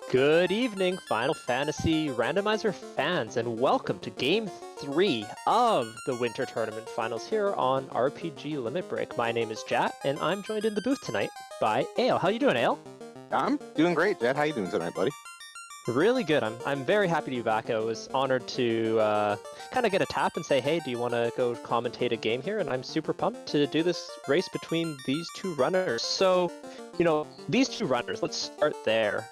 Good evening, Final Fantasy Randomizer fans, and welcome to Game 3 of the Winter Tournament Finals here on RPG Limit Break. My name is Jat, and I'm joined in the booth tonight by Ale. How you doing, Ale? I'm doing great, Jed. How you doing tonight, buddy? Really good. I'm very happy to be back. I was honored to kind of get a tap and say, hey, do you want to go commentate a game here? And I'm super pumped to do this race between these two runners. So, these two runners, let's start there.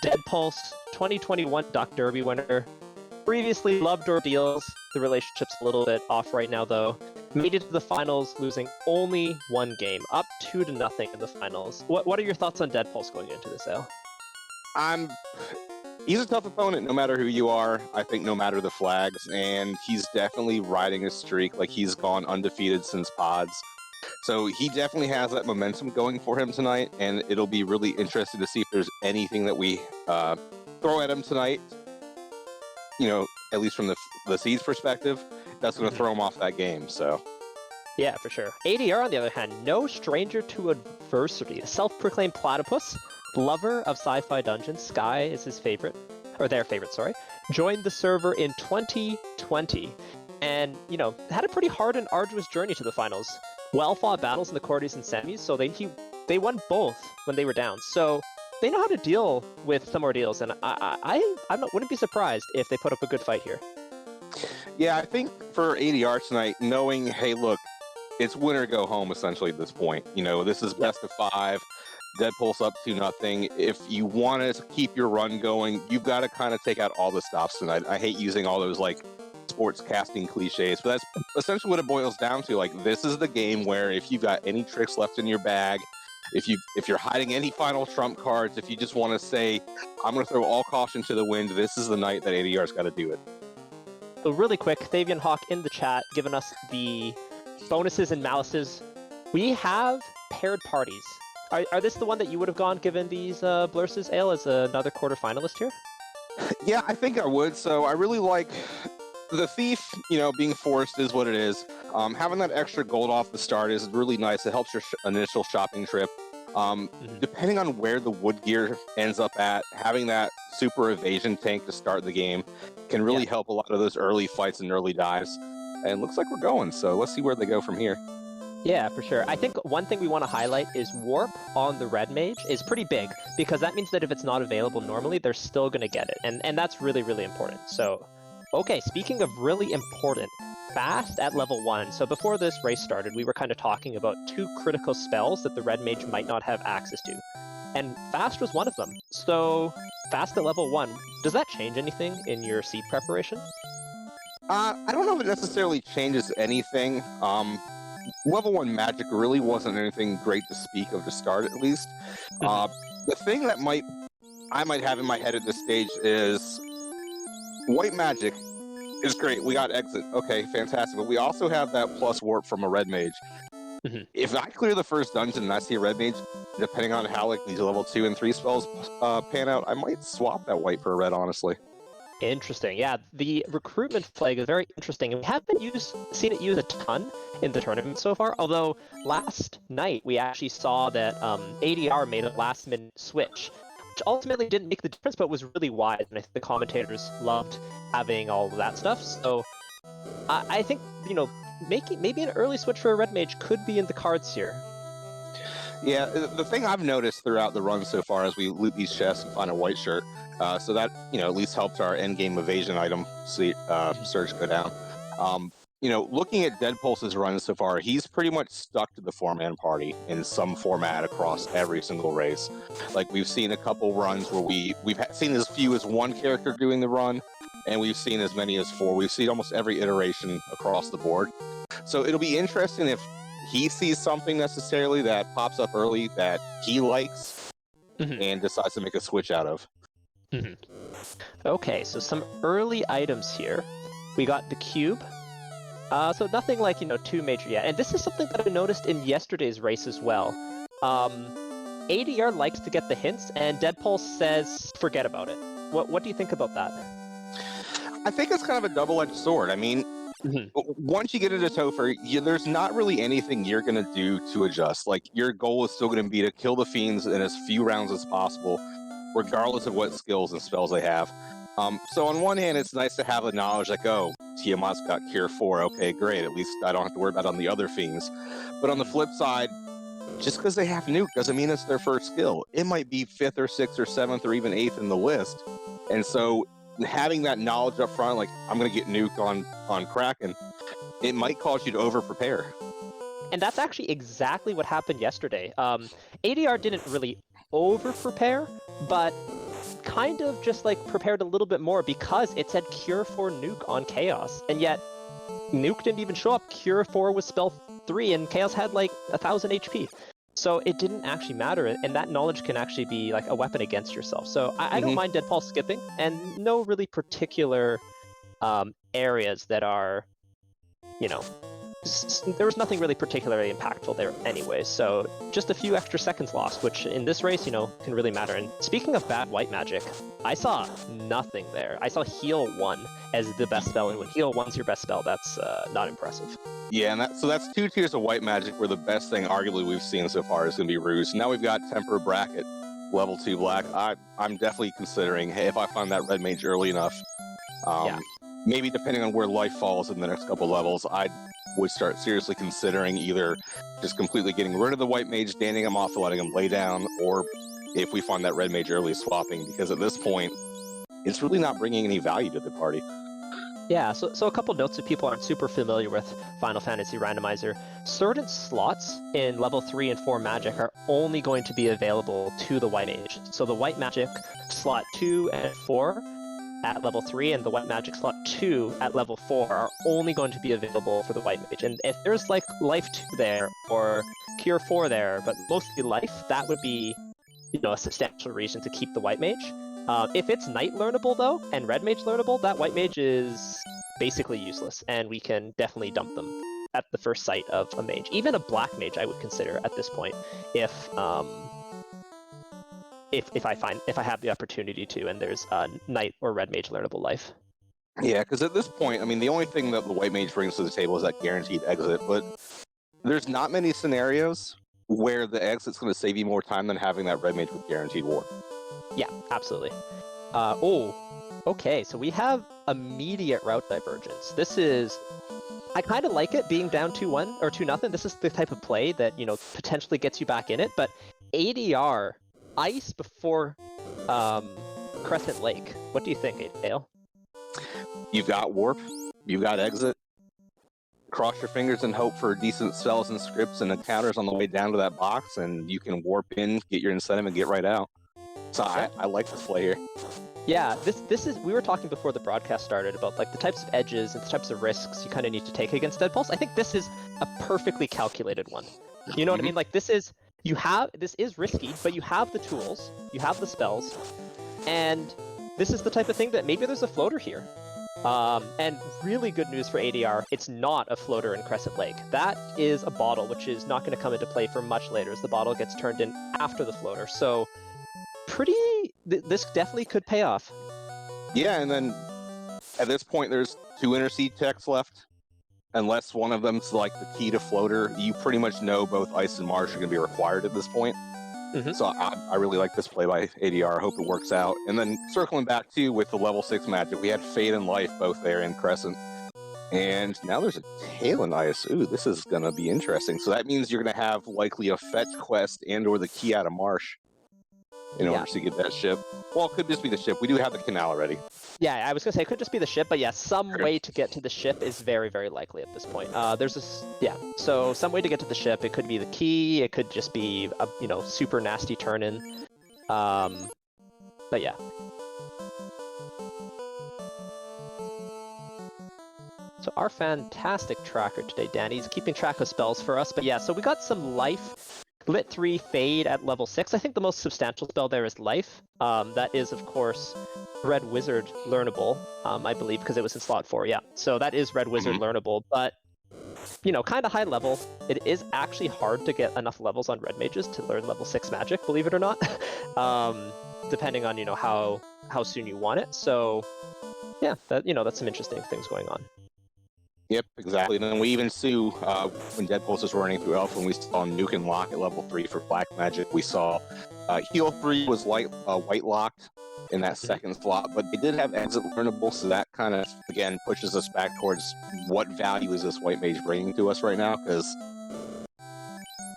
Deadpulse, 2021 Duck Derby winner. Previously loved ordeals. The relationship's a little bit off right now, though. Made it to the finals, losing only one game, up 2-0 in the finals. What are your thoughts on Deadpulse going into this, Ale? He's a tough opponent no matter who you are, I think no matter the flags, and he's definitely riding a streak. Like, he's gone undefeated since pods. So he definitely has that momentum going for him tonight, and it'll be really interesting to see if there's anything that we throw at him tonight, at least from the Seeds perspective, that's going to throw him off that game, so... Yeah, for sure. ADR, on the other hand, no stranger to adversity. A self-proclaimed platypus, lover of sci-fi dungeons, Sky is his favorite, or their favorite, sorry, joined the server in 2020, and, had a pretty hard and arduous journey to the finals. Well-fought battles in the quarters and semis, so they won both when they were down. So they know how to deal with some ordeals, and I wouldn't be surprised if they put up a good fight here. Yeah, I think for ADR tonight, knowing, hey, look, it's win or go home essentially at this point. This is best of 5. Deadpulse up 2-0. If you want to keep your run going, you've got to kind of take out all the stops tonight. I hate using all those sports casting cliches, but that's essentially what it boils down to. Like, this is the game where if you've got any tricks left in your bag, if you're hiding any final trump cards, if you just want to say, I'm going to throw all caution to the wind, this is the night that ADR's got to do it. So really quick, Thavian Hawk in the chat giving us the bonuses and malices. We have paired parties. Are this the one that you would have gone given these blurses, Ale, as another quarterfinalist here? Yeah, I think I would. So I really like the Thief, being forced is what it is. Having that extra gold off the start is really nice. It helps your initial shopping trip. Depending on where the wood gear ends up at, having that super evasion tank to start the game can really help a lot of those early fights and early dives. And it looks like we're going, so let's see where they go from here. Yeah, for sure. I think one thing we want to highlight is Warp on the Red Mage is pretty big, because that means that if it's not available normally, they're still going to get it, and that's really, really important. So, okay, speaking of really important, Fast at level 1. So before this race started, we were kind of talking about 2 critical spells that the Red Mage might not have access to, and Fast was one of them. So, Fast at level 1, does that change anything in your seed preparation? I don't know if it necessarily changes anything. Level 1 magic really wasn't anything great to speak of to start, at least. The thing that I might have in my head at this stage is white magic is great. We got exit. Okay, fantastic. But we also have that plus warp from a red mage. If I clear the first dungeon and I see a red mage, depending on how these level 2 and 3 spells pan out, I might swap that white for a red, honestly. Interesting. Yeah, the recruitment flag is very interesting, and we haven't seen it used a ton in the tournament so far, although last night we actually saw that ADR made a last-minute switch, which ultimately didn't make the difference, but was really wise, and I think the commentators loved having all of that stuff. So I think, maybe an early switch for a red mage could be in the cards here. Yeah, the thing I've noticed throughout the run so far as we loot these chests and find a white shirt, so that, at least helped our endgame evasion item surge go down. Looking at Deadpulse's run so far, he's pretty much stuck to the 4-man party in some format across every single race. Like, we've seen a couple runs where we've seen as few as 1 character doing the run, and we've seen as many as 4. We've seen almost every iteration across the board. So it'll be interesting if he sees something necessarily that pops up early that he likes and decides to make a switch out of. Okay, so some early items here. We got the cube. So nothing too major yet. And this is something that I noticed in yesterday's race as well. ADR likes to get the hints, and Deadpulse says forget about it. What do you think about that? I think it's kind of a double-edged sword. I mean, once you get into Topher, there's not really anything you're going to do to adjust. Like, your goal is still going to be to kill the fiends in as few rounds as possible. regardless of what skills and spells they have. So on one hand, it's nice to have the knowledge like, oh, Tiamat's got Cure 4. Okay, great. At least I don't have to worry about it on the other fiends. But on the flip side, just because they have Nuke doesn't mean it's their first skill. It might be 5th or 6th or 7th or even 8th in the list. And so having that knowledge up front, like, I'm going to get Nuke on Kraken, it might cause you to over-prepare. And that's actually exactly what happened yesterday. ADR didn't really over-prepare, but kind of just like prepared a little bit more because it said Cure 4 Nuke on Chaos, and yet Nuke didn't even show up. Cure 4 was spell 3, and Chaos had like 1000 HP. So it didn't actually matter, and that knowledge can actually be like a weapon against yourself. So I don't mind Deadpulse skipping, and no really particular areas that are, you know, there was nothing really particularly impactful there anyway, so just a few extra seconds lost, which in this race, you know, can really matter. And speaking of bad white magic, I saw nothing there. I saw Heal 1 as the best spell, and when Heal 1's your best spell, that's not impressive. Yeah, and so that's 2 tiers of white magic where the best thing arguably we've seen so far is going to be Ruse. Now we've got Temper Bracket, level 2 black. I'm definitely considering, hey, if I find that red mage early enough, maybe depending on where life falls in the next couple levels, I would start seriously considering either just completely getting rid of the white mage, standing him off and letting him lay down, or if we find that red mage early, swapping, because at this point, it's really not bringing any value to the party. Yeah, so a couple notes if people aren't super familiar with Final Fantasy Randomizer. Certain slots in level 3 and 4 magic are only going to be available to the white mage. So the white magic slot 2 and 4 at level 3 and the white magic slot 2 at level 4 are only going to be available for the white mage. And if there's like life 2 there or cure 4 there, but mostly life, that would be, you know, a substantial reason to keep the white mage. If it's knight learnable though and red mage learnable, that white mage is basically useless, and we can definitely dump them at the first sight of a mage. Even a black mage I would consider at this point if I have the opportunity to, and there's a knight or red mage learnable life. Yeah, because at this point, I mean, the only thing that the white mage brings to the table is that guaranteed exit, but there's not many scenarios where the exit's going to save you more time than having that red mage with guaranteed war. Yeah, absolutely. Okay, so we have immediate route divergence. This is, I kind of like it being down 2-1 or 2-0. This is the type of play that, you know, potentially gets you back in it, but ADR, ice before Crescent Lake. What do you think, Ale? You've got warp, you've got exit. Cross your fingers and hope for decent spells and scripts and encounters on the way down to that box, and you can warp in, get your incentive, and get right out. So I like this play here. Yeah, this is, we were talking before the broadcast started about like the types of edges and the types of risks you kind of need to take against Deadpulse. I think this is a perfectly calculated one. You know what I mean? Like this is risky, but you have the tools, you have the spells, and this is the type of thing that maybe there's a floater here. And really good news for ADR, it's not a floater in Crescent Lake. That is a bottle, which is not going to come into play for much later, as the bottle gets turned in after the floater. So this definitely could pay off. Yeah, and then at this point, there's 2 intercede techs left. Unless one of them's like the key to floater, you pretty much know both ice and marsh are going to be required at this point. So I really like this play by ADR. I hope it works out. And then circling back too with the level 6 magic, we had Fade and Life both there in Crescent. And now there's a tail in ice. Ooh, this is going to be interesting. So that means you're going to have likely a fetch quest and or the key out of marsh in order to get that ship. Well, it could just be the ship. We do have the canal already. Yeah, I was going to say it could just be the ship, but yeah, some way to get to the ship is very, very likely at this point. So some way to get to the ship. It could be the key. It could just be a, you know, super nasty turn-in. But yeah. So our fantastic tracker today, Danny's keeping track of spells for us. But yeah, so we got some life. Lit 3 Fade at level 6. I think the most substantial spell there is Life. That is, of course, Red Wizard learnable, I believe, because it was in slot 4, yeah. So that is Red Wizard learnable, but, you know, kind of high level. It is actually hard to get enough levels on Red Mages to learn level 6 magic, believe it or not, depending on, you know, how soon you want it. So, yeah, that's some interesting things going on. Yep, exactly. And then we even see when Deadpulse was running through Elf, when we saw Nuke and Lock at level 3 for black magic, we saw Heal 3 was white locked in that second slot, but they did have exit learnable, so that kind of, again, pushes us back towards what value is this white mage bringing to us right now, because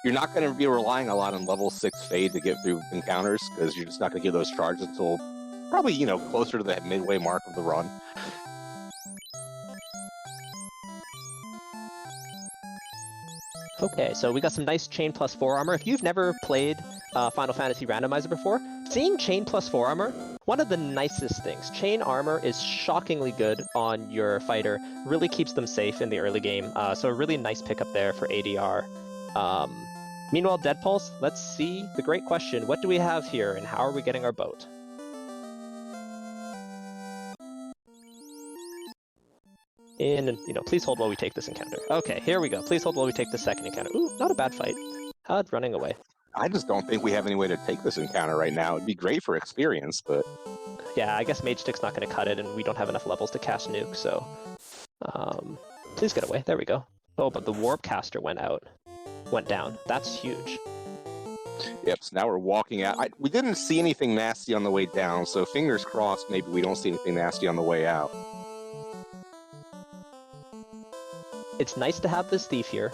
you're not going to be relying a lot on level 6 Fade to get through encounters, because you're just not going to get those charges until probably, closer to the midway mark of the run. Okay, so we got some nice chain plus 4 armor. If you've never played Final Fantasy Randomizer before, seeing chain plus 4 armor, one of the nicest things. Chain armor is shockingly good on your fighter, really keeps them safe in the early game, so a really nice pickup there for ADR. Meanwhile, Deadpulse, let's see the great question. What do we have here, and how are we getting our boat? Please hold while we take this encounter. Okay, here we go. Please hold while we take the second encounter. Ooh, not a bad fight. HUD running away. I just don't think we have any way to take this encounter right now. It'd be great for experience, but... Yeah, I guess Mage Stick's not going to cut it, and we don't have enough levels to cast Nuke, so... please get away. There we go. Oh, but the Warp Caster went down. That's huge. Yep, so now we're walking out. We didn't see anything nasty on the way down, so fingers crossed maybe we don't see anything nasty on the way out. It's nice to have this thief here.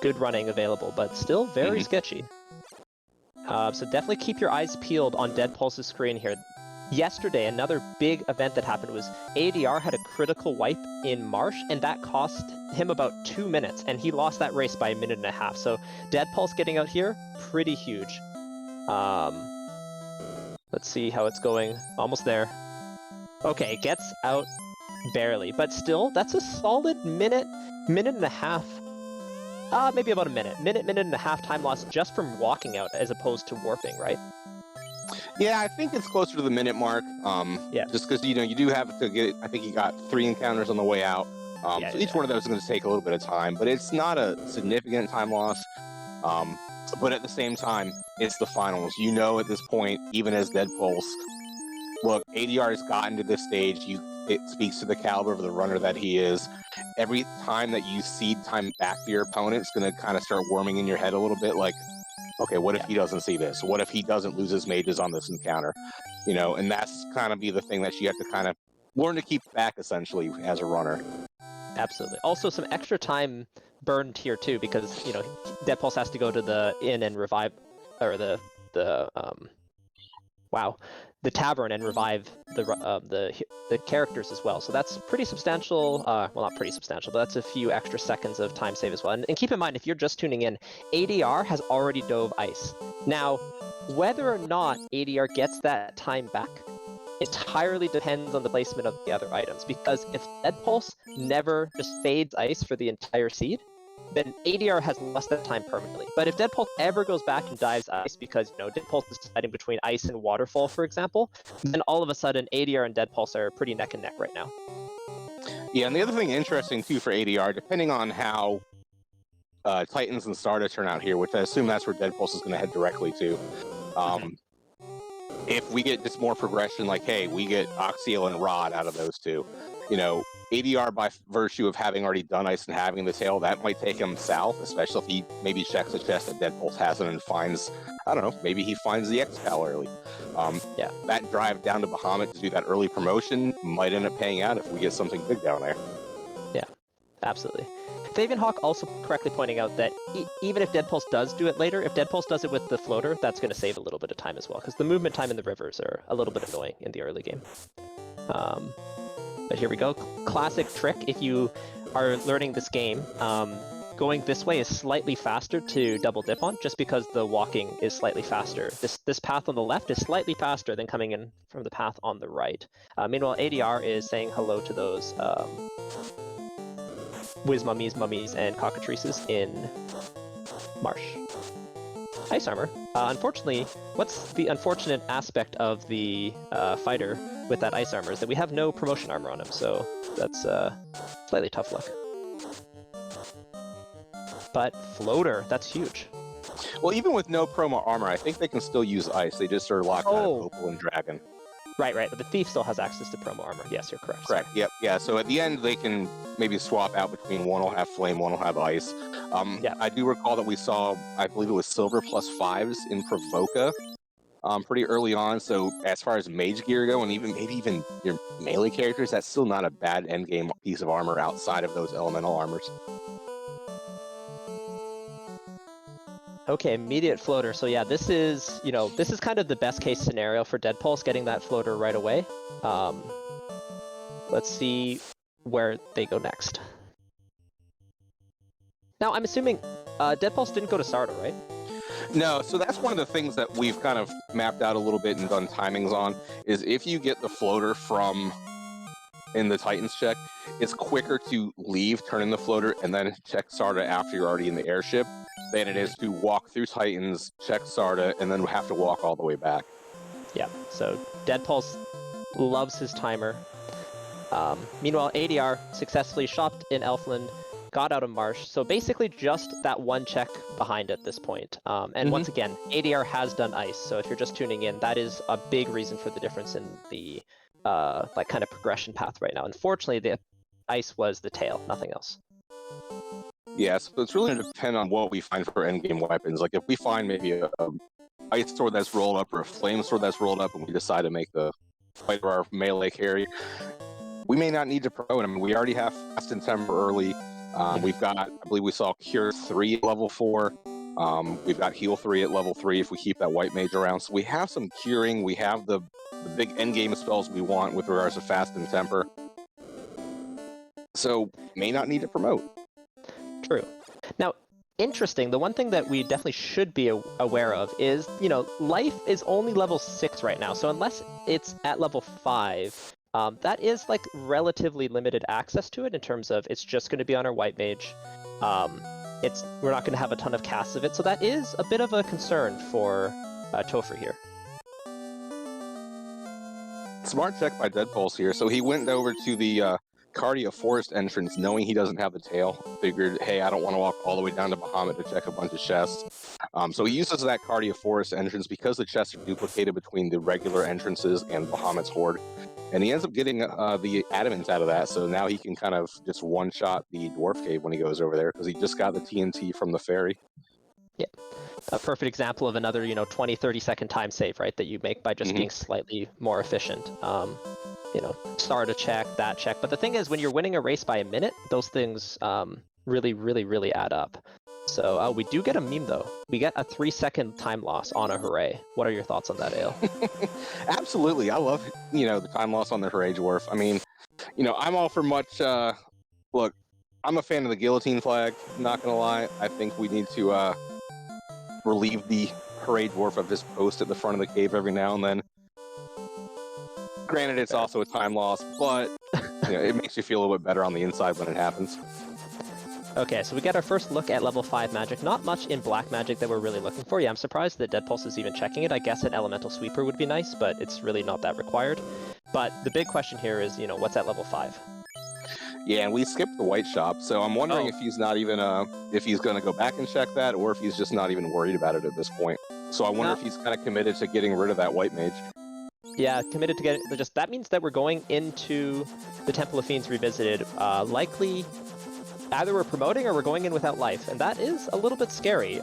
Good running available, but still very sketchy. So definitely keep your eyes peeled on Deadpulse's screen here. Yesterday, another big event that happened was ADR had a critical wipe in Marsh, and that cost him about 2 minutes, and he lost that race by 1.5 minutes. So Deadpulse getting out here, pretty huge. Let's see how it's going. Almost there. Okay, gets out barely, but still, that's a solid minute and a half. Maybe about a minute. Minute and a half time loss just from walking out as opposed to warping, right? Yeah, I think it's closer to the minute mark. Yeah. Just because, you do have to get, I think you got 3 encounters on the way out. So each one of those is going to take a little bit of time, but it's not a significant time loss. But at the same time, it's the finals. At this point, even as Deadpulse, look, ADR has gotten to this stage. It speaks to the caliber of the runner that he is. Every time that you cede time back to your opponent, it's going to kind of start worming in your head a little bit, like, okay, what if he doesn't see this? What if he doesn't lose his mages on this encounter? And that's kind of be the thing that you have to kind of learn to keep back, essentially, as a runner. Absolutely. Also, some extra time burned here, too, because, Deadpulse has to go to the inn and revive, or the tavern and revive the characters as well. So that's pretty substantial. Well, not pretty substantial, but that's a few extra seconds of time save as well. And keep in mind, if you're just tuning in, ADR has already dove ice. Now, whether or not ADR gets that time back entirely depends on the placement of the other items. Because if Deadpulse never just fades ice for the entire seed, then ADR has lost that time permanently. But if Deadpulse ever goes back and dives ice because, Deadpulse is deciding between ice and waterfall, for example, then all of a sudden ADR and Deadpulse are pretty neck and neck right now. Yeah, and the other thing interesting, too, for ADR, depending on how Titans and Stardust turn out here, which I assume that's where Deadpulse is going to head directly to, if we get just more progression, like, hey, we get Oxiel and Rod out of those two, ADR, by virtue of having already done ice and having the tail, that might take him south, especially if he maybe checks a chest that Deadpulse hasn't and finds, I don't know, maybe he finds the X-Pal early. That drive down to Bahamut to do that early promotion might end up paying out if we get something big down there. Yeah, absolutely. Favenhawk also correctly pointing out that even if Deadpulse does do it later, if Deadpulse does it with the floater, that's going to save a little bit of time as well, because the movement time in the rivers are a little bit annoying in the early game. But here we go. Classic trick if you are learning this game. Going this way is slightly faster to double dip on, just because the walking is slightly faster. This path on the left is slightly faster than coming in from the path on the right. Meanwhile, ADR is saying hello to those Whiz Mummies, and Cockatrices in Marsh. Ice armor. Unfortunately, what's the unfortunate aspect of the fighter with that ice armor is that we have no promotion armor on him, so that's slightly tough luck. But floater, that's huge. Well, even with no promo armor, I think they can still use ice. They just are locked out of Opal and Dragon. Right, but the Thief still has access to promo armor. Yes, you're correct. Correct, yep, yeah. So at the end, they can maybe swap out between one will have flame, one will have ice. I do recall that we saw, I believe it was silver +5s in Provoca pretty early on. So as far as mage gear go, and maybe even your melee characters, that's still not a bad endgame piece of armor outside of those elemental armors. Okay, immediate floater. So yeah, this is kind of the best case scenario for Deadpulse, getting that floater right away. Let's see where they go next. Now, I'm assuming Deadpulse didn't go to Sarda, right? No, so that's one of the things that we've kind of mapped out a little bit and done timings on, is if you get the floater from in the Titans check, it's quicker to leave, turn in the floater, and then check Sarda after you're already in the airship than it is to walk through Titans, check Sarda, and then have to walk all the way back. Yeah, so Deadpulse loves his timer. Meanwhile, ADR successfully shopped in Elfland, got out of Marsh, so basically just that one check behind at this point. And once again, ADR has done ice, so if you're just tuning in, that is a big reason for the difference in the like kind of progression path right now. Unfortunately, the ice was the tail, nothing else. Yeah, so it's really going to depend on what we find for endgame weapons. Like if we find maybe a ice sword that's rolled up or a flame sword that's rolled up, and we decide to make the fight for our melee carry, we may not need to promote. I mean, we already have Fast and Temper early. We've got, I believe we saw Cure 3 at level 4. We've got Heal 3 at level 3 if we keep that White Mage around. So we have some curing. We have the big endgame spells we want with regards to Fast and Temper. So may not need to promote. True. Now, interesting, the one thing that we definitely should be aware of is, life is only level 6 right now, so unless it's at level 5, that is like relatively limited access to it in terms of it's just going to be on our White Mage. We're not going to have a ton of casts of it, so that is a bit of a concern for Topher here. Smart check by Deadpulse here. So he went over to the Cardia Forest entrance knowing he doesn't have the tail. Figured, hey, I don't want to walk all the way down to Bahamut to check a bunch of chests. So he uses that Cardia Forest entrance because the chests are duplicated between the regular entrances and Bahamut's Horde. And he ends up getting the adamant out of that, so now he can kind of just one-shot the Dwarf Cave when he goes over there, because he just got the TNT from the ferry. Yeah, a perfect example of another, 20, 30-second time save, right, that you make by just being slightly more efficient. Start a check, that check. But the thing is, when you're winning a race by a minute, those things really, really, really add up. So we do get a meme, though. We get a 3-second time loss on a Hooray. What are your thoughts on that, Ale? Absolutely. I love, the time loss on the Hooray Dwarf. I mean, I'm all for much... look, I'm a fan of the guillotine flag, not going to lie. I think we need to relieve the Hooray Dwarf of this post at the front of the cave every now and then. Granted, it's also a time loss, but it makes you feel a little bit better on the inside when it happens. Okay, so we get our first look at level 5 magic. Not much in black magic that we're really looking for. Yeah, I'm surprised that Deadpulse is even checking it. I guess an elemental sweeper would be nice, but it's really not that required. But the big question here is, what's at level 5? Yeah, and we skipped the white shop, so I'm wondering if he's not even if he's going to go back and check that, or if he's just not even worried about it at this point. So I wonder if he's kind of committed to getting rid of that white mage. Yeah, committed to getting that means that we're going into the Temple of Fiends Revisited. Likely, either we're promoting or we're going in without life, and that is a little bit scary.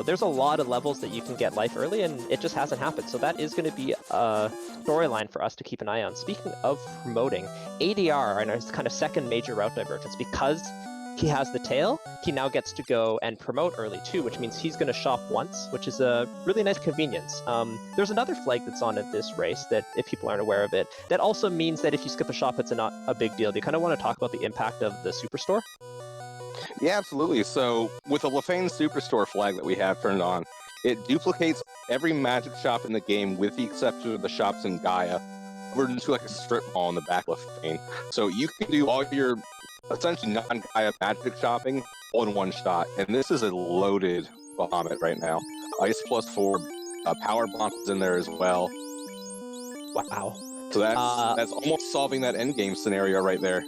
There's a lot of levels that you can get life early, and it just hasn't happened. So that is going to be a storyline for us to keep an eye on. Speaking of promoting, ADR in his kind of second major route divergence, because he has the tail, he now gets to go and promote early too, which means he's going to shop once, which is a really nice convenience. There's another flag that's on at this race that, if people aren't aware of it, that also means that if you skip a shop, it's not a big deal. Do you kind of want to talk about the impact of the Superstore? Yeah, absolutely. So with the Lefane Superstore flag that we have turned on, it duplicates every magic shop in the game with the exception of the shops in Gaia over into like a strip mall in the back of Lefane. So you can do all your essentially non-Gaia magic shopping all in one shot. And this is a loaded Bahamut right now. Ice plus 4, Power Bonk is in there as well. Wow. So that's almost solving that endgame scenario right there.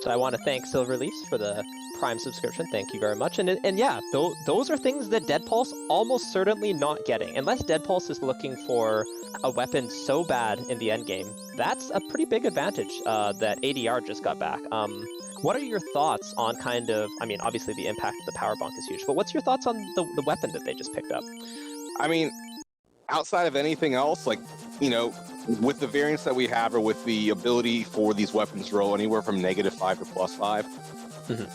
So I want to thank Silverleafs for the Prime subscription. Thank you very much. And yeah, those are things that Deadpulse almost certainly not getting. Unless Deadpulse is looking for a weapon so bad in the endgame, that's a pretty big advantage that ADR just got back. What are your thoughts on obviously the impact of the Power Bonk is huge, but what's your thoughts on the weapon that they just picked up? I mean, outside of anything else, like, you know, with the variants that we have, or with the ability for these weapons to roll anywhere from -5 to +5,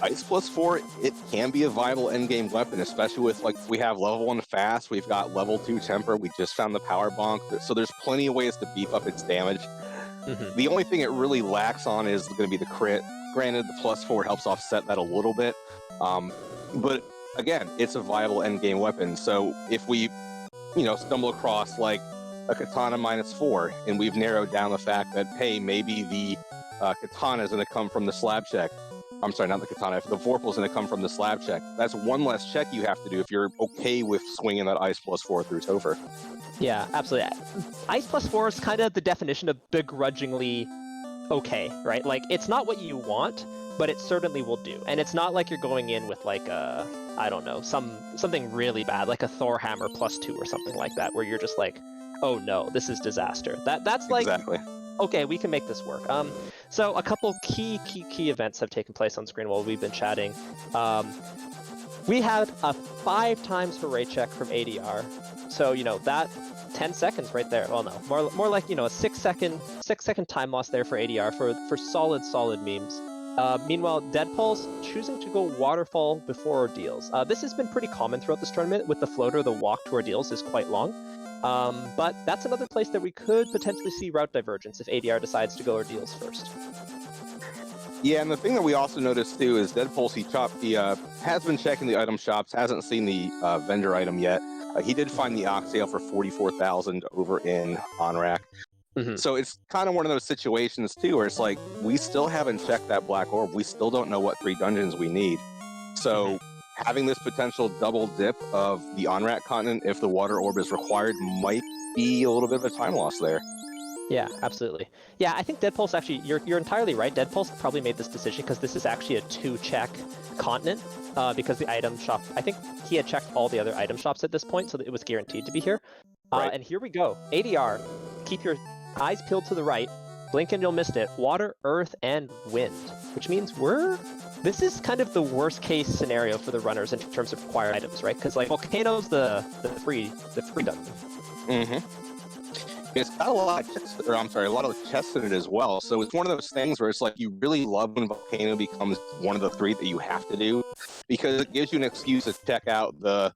Ice +4, it can be a viable endgame weapon, especially with, like, we have level 1 fast, we've got level 2 temper, we just found the power bonk, so there's plenty of ways to beef up its damage. The only thing it really lacks on is going to be the crit. Granted, the +4 helps offset that a little bit, but again, it's a viable endgame weapon. So if we, you know, stumble across like a katana -4, and we've narrowed down the fact that, hey, maybe the katana is going to come from the slab check. I'm sorry, not the katana. If the Vorpal is going to come from the slab check, that's one less check you have to do if you're okay with swinging that Ice +4 through Topher. Yeah, absolutely. Ice +4 is kind of the definition of begrudgingly okay, right? Like, it's not what you want, but it certainly will do. And it's not like you're going in with like a, I don't know, something really bad, like a Thor hammer +2 or something like that, where you're just like, oh no, this is disaster. That's like, exactly. Okay, we can make this work. So a couple key events have taken place on screen while we've been chatting. We had a 5 times hooray check from ADR. So, you know, that 10 seconds right there. Well, no, more like, you know, a 6-second time loss there for ADR for solid memes. Meanwhile, Deadpulse choosing to go waterfall before ordeals. This has been pretty common throughout this tournament. With the floater, the walk to ordeals is quite long. But that's another place that we could potentially see route divergence if ADR decides to go ordeals first. Yeah, and the thing that we also noticed too is Deadpulse, he has been checking the item shops, hasn't seen the vendor item yet. He did find the Oxtail for 44,000 over in OnRack. So it's kind of one of those situations too where it's like, we still haven't checked that black orb. We still don't know what 3 dungeons we need. So having this potential double dip of the OnRack continent, if the water orb is required, might be a little bit of a time loss there. Yeah, absolutely. Yeah, I think Deadpulse actually, you're entirely right. Deadpulse probably made this decision because this is actually a 2-check continent, because the item shop, I think he had checked all the other item shops at this point, so that it was guaranteed to be here. Right. And here we go. ADR, keep your eyes peeled to the right, blink and you'll miss it. Water, earth, and wind, which means this is kind of the worst case scenario for the runners in terms of required items, right? Because like Volcano's the free dungeon. It's got a lot of chests in it as well. So it's one of those things where it's like, you really love when Volcano becomes one of the 3 that you have to do, because it gives you an excuse to check out the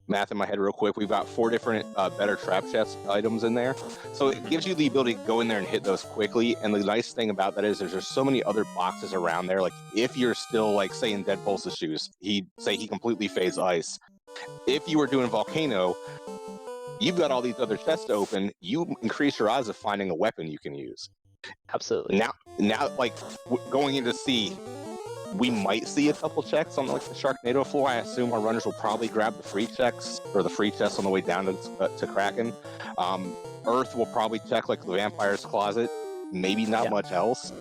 math in my head real quick. We've got 4 different better trap chest items in there. So it gives you the ability to go in there and hit those quickly. And the nice thing about that is there's just so many other boxes around there. Like, if you're still, like, say in Deadpulse's shoes, he completely fades ice. If you were doing Volcano, you've got all these other chests open, you increase your odds of finding a weapon you can use. Absolutely. Now, like, going into C, we might see a couple checks on like the Sharknado floor. I assume our runners will probably grab the free checks or the free chests on the way down to Kraken. Earth will probably check like the Vampire's Closet, maybe not much else.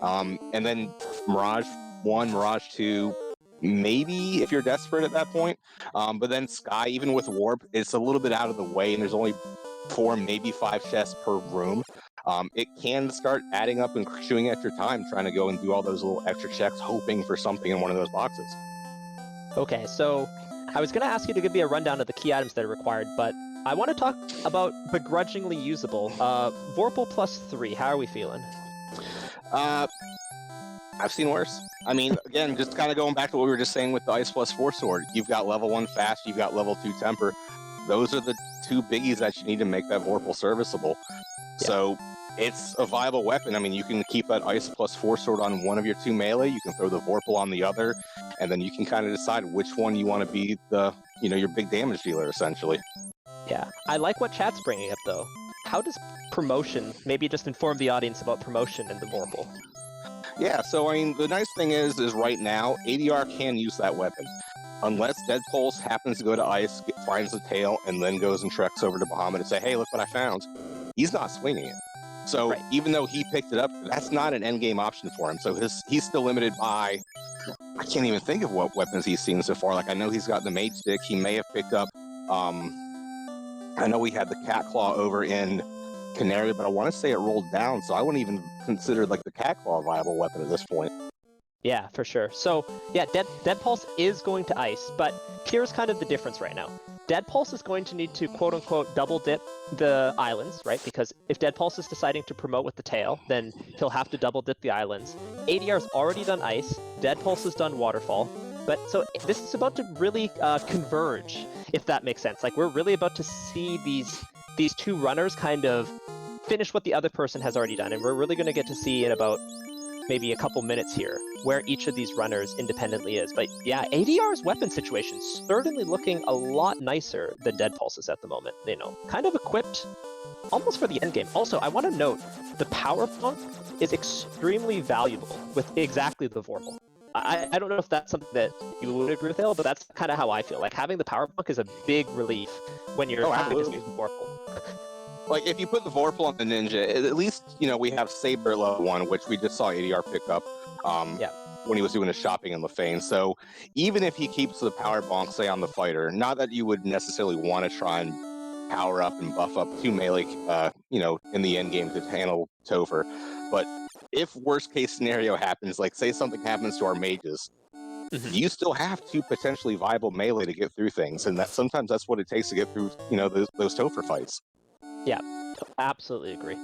And then Mirage 1, Mirage 2, maybe if you're desperate at that point. But then Sky, even with Warp, it's a little bit out of the way, and there's only 4, maybe 5 chests per room. It can start adding up and chewing at your time trying to go and do all those little extra checks, hoping for something in one of those boxes. Okay, so I was going to ask you to give me a rundown of the key items that are required, but I want to talk about begrudgingly usable. Vorpal +3, how are we feeling? I've seen worse. I mean, again, just kind of going back to what we were just saying with the Ice +4 sword. You've got level 1 fast, you've got level 2 temper. Those are the 2 biggies that you need to make that Vorpal serviceable. Yeah. So it's a viable weapon. I mean, you can keep that Ice +4 sword on one of your 2 melee, you can throw the Vorpal on the other, and then you can kind of decide which one you want to be the, you know, your big damage dealer, essentially. Yeah, I like what chat's bringing up, though. How does promotion, maybe just inform the audience about promotion in the Vorpal? Yeah, so I mean, the nice thing is right now, ADR can use that weapon. Unless Deadpulse happens to go to Ice, finds the tail, and then goes and treks over to Bahamut and say, hey, look what I found. He's not swinging it. So even though he picked it up, that's not an endgame option for him. So he's still limited by, I can't even think of what weapons he's seen so far. Like, I know he's got the Mage Stick. He may have picked up, I know we had the Cat Claw over in Canary, but I want to say it rolled down, so I wouldn't even consider like the Cat Claw a viable weapon at this point. Yeah, for sure. So yeah, Deadpulse is going to ice, but here's kind of the difference right now. Deadpulse is going to need to quote unquote double dip the islands, right? Because if Deadpulse is deciding to promote with the tail, then he'll have to double dip the islands. ADR's already done ice, Deadpulse has done waterfall, but so this is about to really converge, if that makes sense. Like we're really about to see these two runners kind of finish what the other person has already done, and we're really going to get to see in about maybe a couple minutes here where each of these runners independently is. But yeah, ADR's weapon situation certainly looking a lot nicer than Deadpulse's at the moment. You know, kind of equipped almost for the end game. Also, I want to note the power pump is extremely valuable with exactly the Vorpal. I don't know if that's something that you would agree with, Ale, but that's kind of how I feel. Like having the power punk is a big relief when you're having to use the Vorpal. Like, if you put the Vorpal on the Ninja, at least, you know, we have Saber level 1, which we just saw ADR pick up when he was doing his shopping in Lefane. So even if he keeps the power bonk, say, on the fighter, not that you would necessarily want to try and power up and buff up 2 melee, you know, in the end game to handle Topher. But if worst case scenario happens, like, say something happens to our mages, you still have 2 potentially viable melee to get through things. And that sometimes that's what it takes to get through, you know, those Topher fights. Yeah, absolutely agree.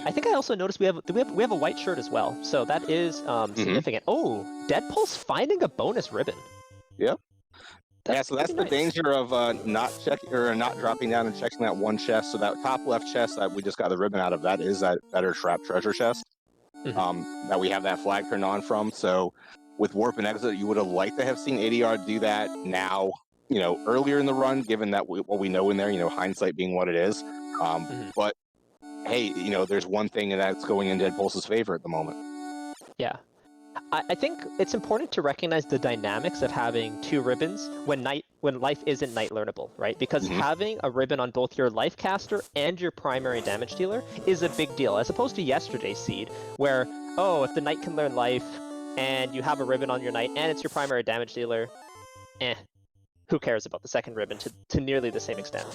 I think I also noticed we have a white shirt as well, so that is significant. Oh, Deadpulse finding a bonus ribbon. Yep. So that's the danger of not dropping down and checking that one chest. So that top left chest that we just got the ribbon out of, that is that better trap treasure chest that we have that flag turned on from. So with warp and exit, you would have liked to have seen ADR do that now, you know, earlier in the run, given that what we know in there, you know, hindsight being what it is. But hey, you know, there's one thing that's going in Deadpulse's favor at the moment. Yeah. I think it's important to recognize the dynamics of having 2 ribbons when life isn't night learnable, right? Because having a ribbon on both your life caster and your primary damage dealer is a big deal, as opposed to yesterday's seed, where, oh, if the knight can learn life and you have a ribbon on your knight and it's your primary damage dealer, who cares about the second ribbon to nearly the same extent.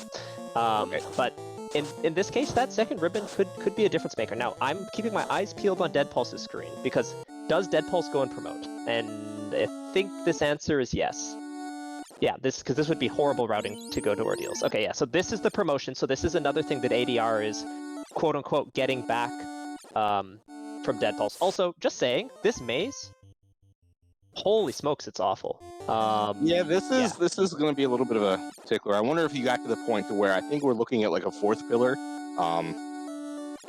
But in this case, that second ribbon could be a difference maker. Now, I'm keeping my eyes peeled on Deadpulse's screen, because does Deadpulse go and promote? And I think this answer is yes. Yeah, because this would be horrible routing to go to Ordeals. Okay, yeah, so this is the promotion. So this is another thing that ADR is, quote-unquote, getting back from Deadpulse. Also, just saying, this maze, holy smokes, it's awful. This is going to be a little bit of a tickler. I wonder if you got to the point to where I think we're looking at like a 4th pillar.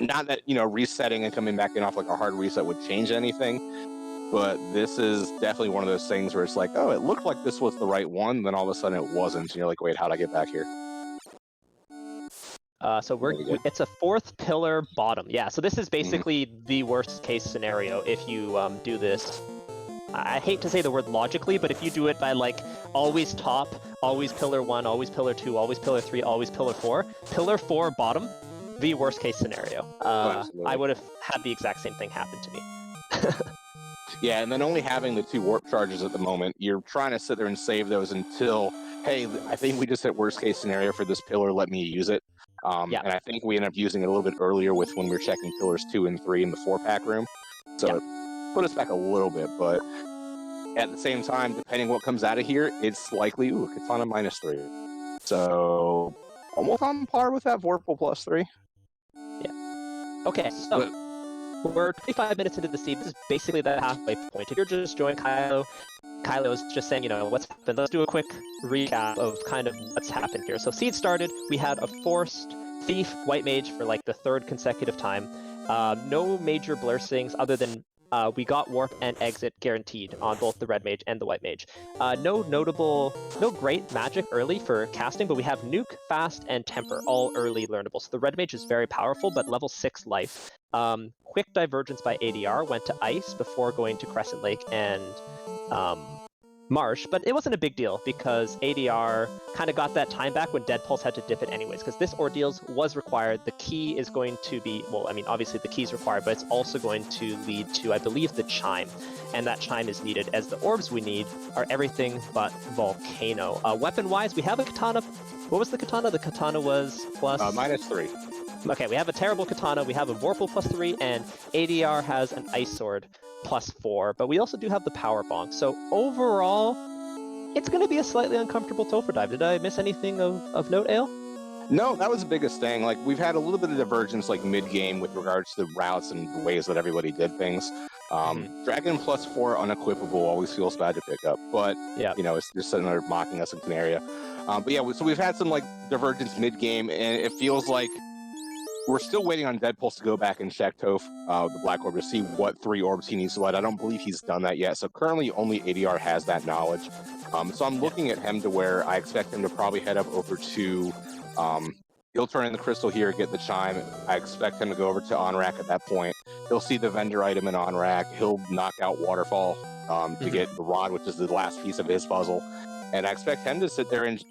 Not that, you know, resetting and coming back in off like a hard reset would change anything, but this is definitely one of those things where it's like, oh, it looked like this was the right one, then all of a sudden it wasn't, and you're like, wait, how'd I get back here? So it's a 4th pillar bottom. Yeah, so this is basically the worst case scenario if you do this. I hate to say the word logically, but if you do it by like always top, always pillar 1, always pillar 2, always pillar 3, always pillar 4, pillar 4 bottom, the worst case scenario. I would have had the exact same thing happen to me. Yeah, and then only having the 2 warp charges at the moment, you're trying to sit there and save those until, hey, I think we just hit worst case scenario for this pillar, let me use it. And I think we ended up using it a little bit earlier with when we were checking pillars 2 and 3 in the 4-pack room. So it put us back a little bit, but at the same time, depending what comes out of here, it's likely, Katana -3. So almost on par with that Vorpal +3. Yeah. Okay, so we're 25 minutes into the seed. This is basically the halfway point. If you're just joining Kylo's just saying, you know, what's happened. Let's do a quick recap of kind of what's happened here. So seed started. We had a forced thief white mage for like the 3rd consecutive time. No major blessings other than we got warp and exit guaranteed on both the red mage and the white mage. No great magic early for casting, but we have nuke, fast, and temper, all early learnable. So the red mage is very powerful, but level 6 life. Quick divergence by ADR, went to ice before going to Crescent Lake and Marsh, but it wasn't a big deal because ADR kind of got that time back when Deadpulse had to dip it anyways, because this Ordeals was required. The key is going to be, well, I mean, obviously the key is required, but it's also going to lead to, I believe, the chime, and that chime is needed as the orbs we need are everything but Volcano. Weapon-wise, we have a katana. What was the katana? The katana was plus... -3. Okay, we have a terrible katana, we have a Vorpal +3, and ADR has an ice sword +4, but we also do have the power bonk. So overall, it's going to be a slightly uncomfortable Topher dive. Did I miss anything of note, Ale? No, that was the biggest thing. Like, we've had a little bit of divergence, like mid-game, with regards to the routes and the ways that everybody did things. Dragon +4 unequipable always feels bad to pick up, but Yeah. you know, it's just sitting there mocking us in Canaria. But yeah, so we've had some like divergence mid-game, and it feels like we're still waiting on Deadpulse to go back and check Toph, the Black Orb, to see what 3 orbs he needs to let. I don't believe he's done that yet, so currently only ADR has that knowledge. So I'm looking at him to where I expect him to probably head up over to... he'll turn in the crystal here, get the chime. I expect him to go over to on-rack at that point. He'll see the vendor item in on-rack. He'll knock out Waterfall to get the rod, which is the last piece of his puzzle. And I expect him to sit there and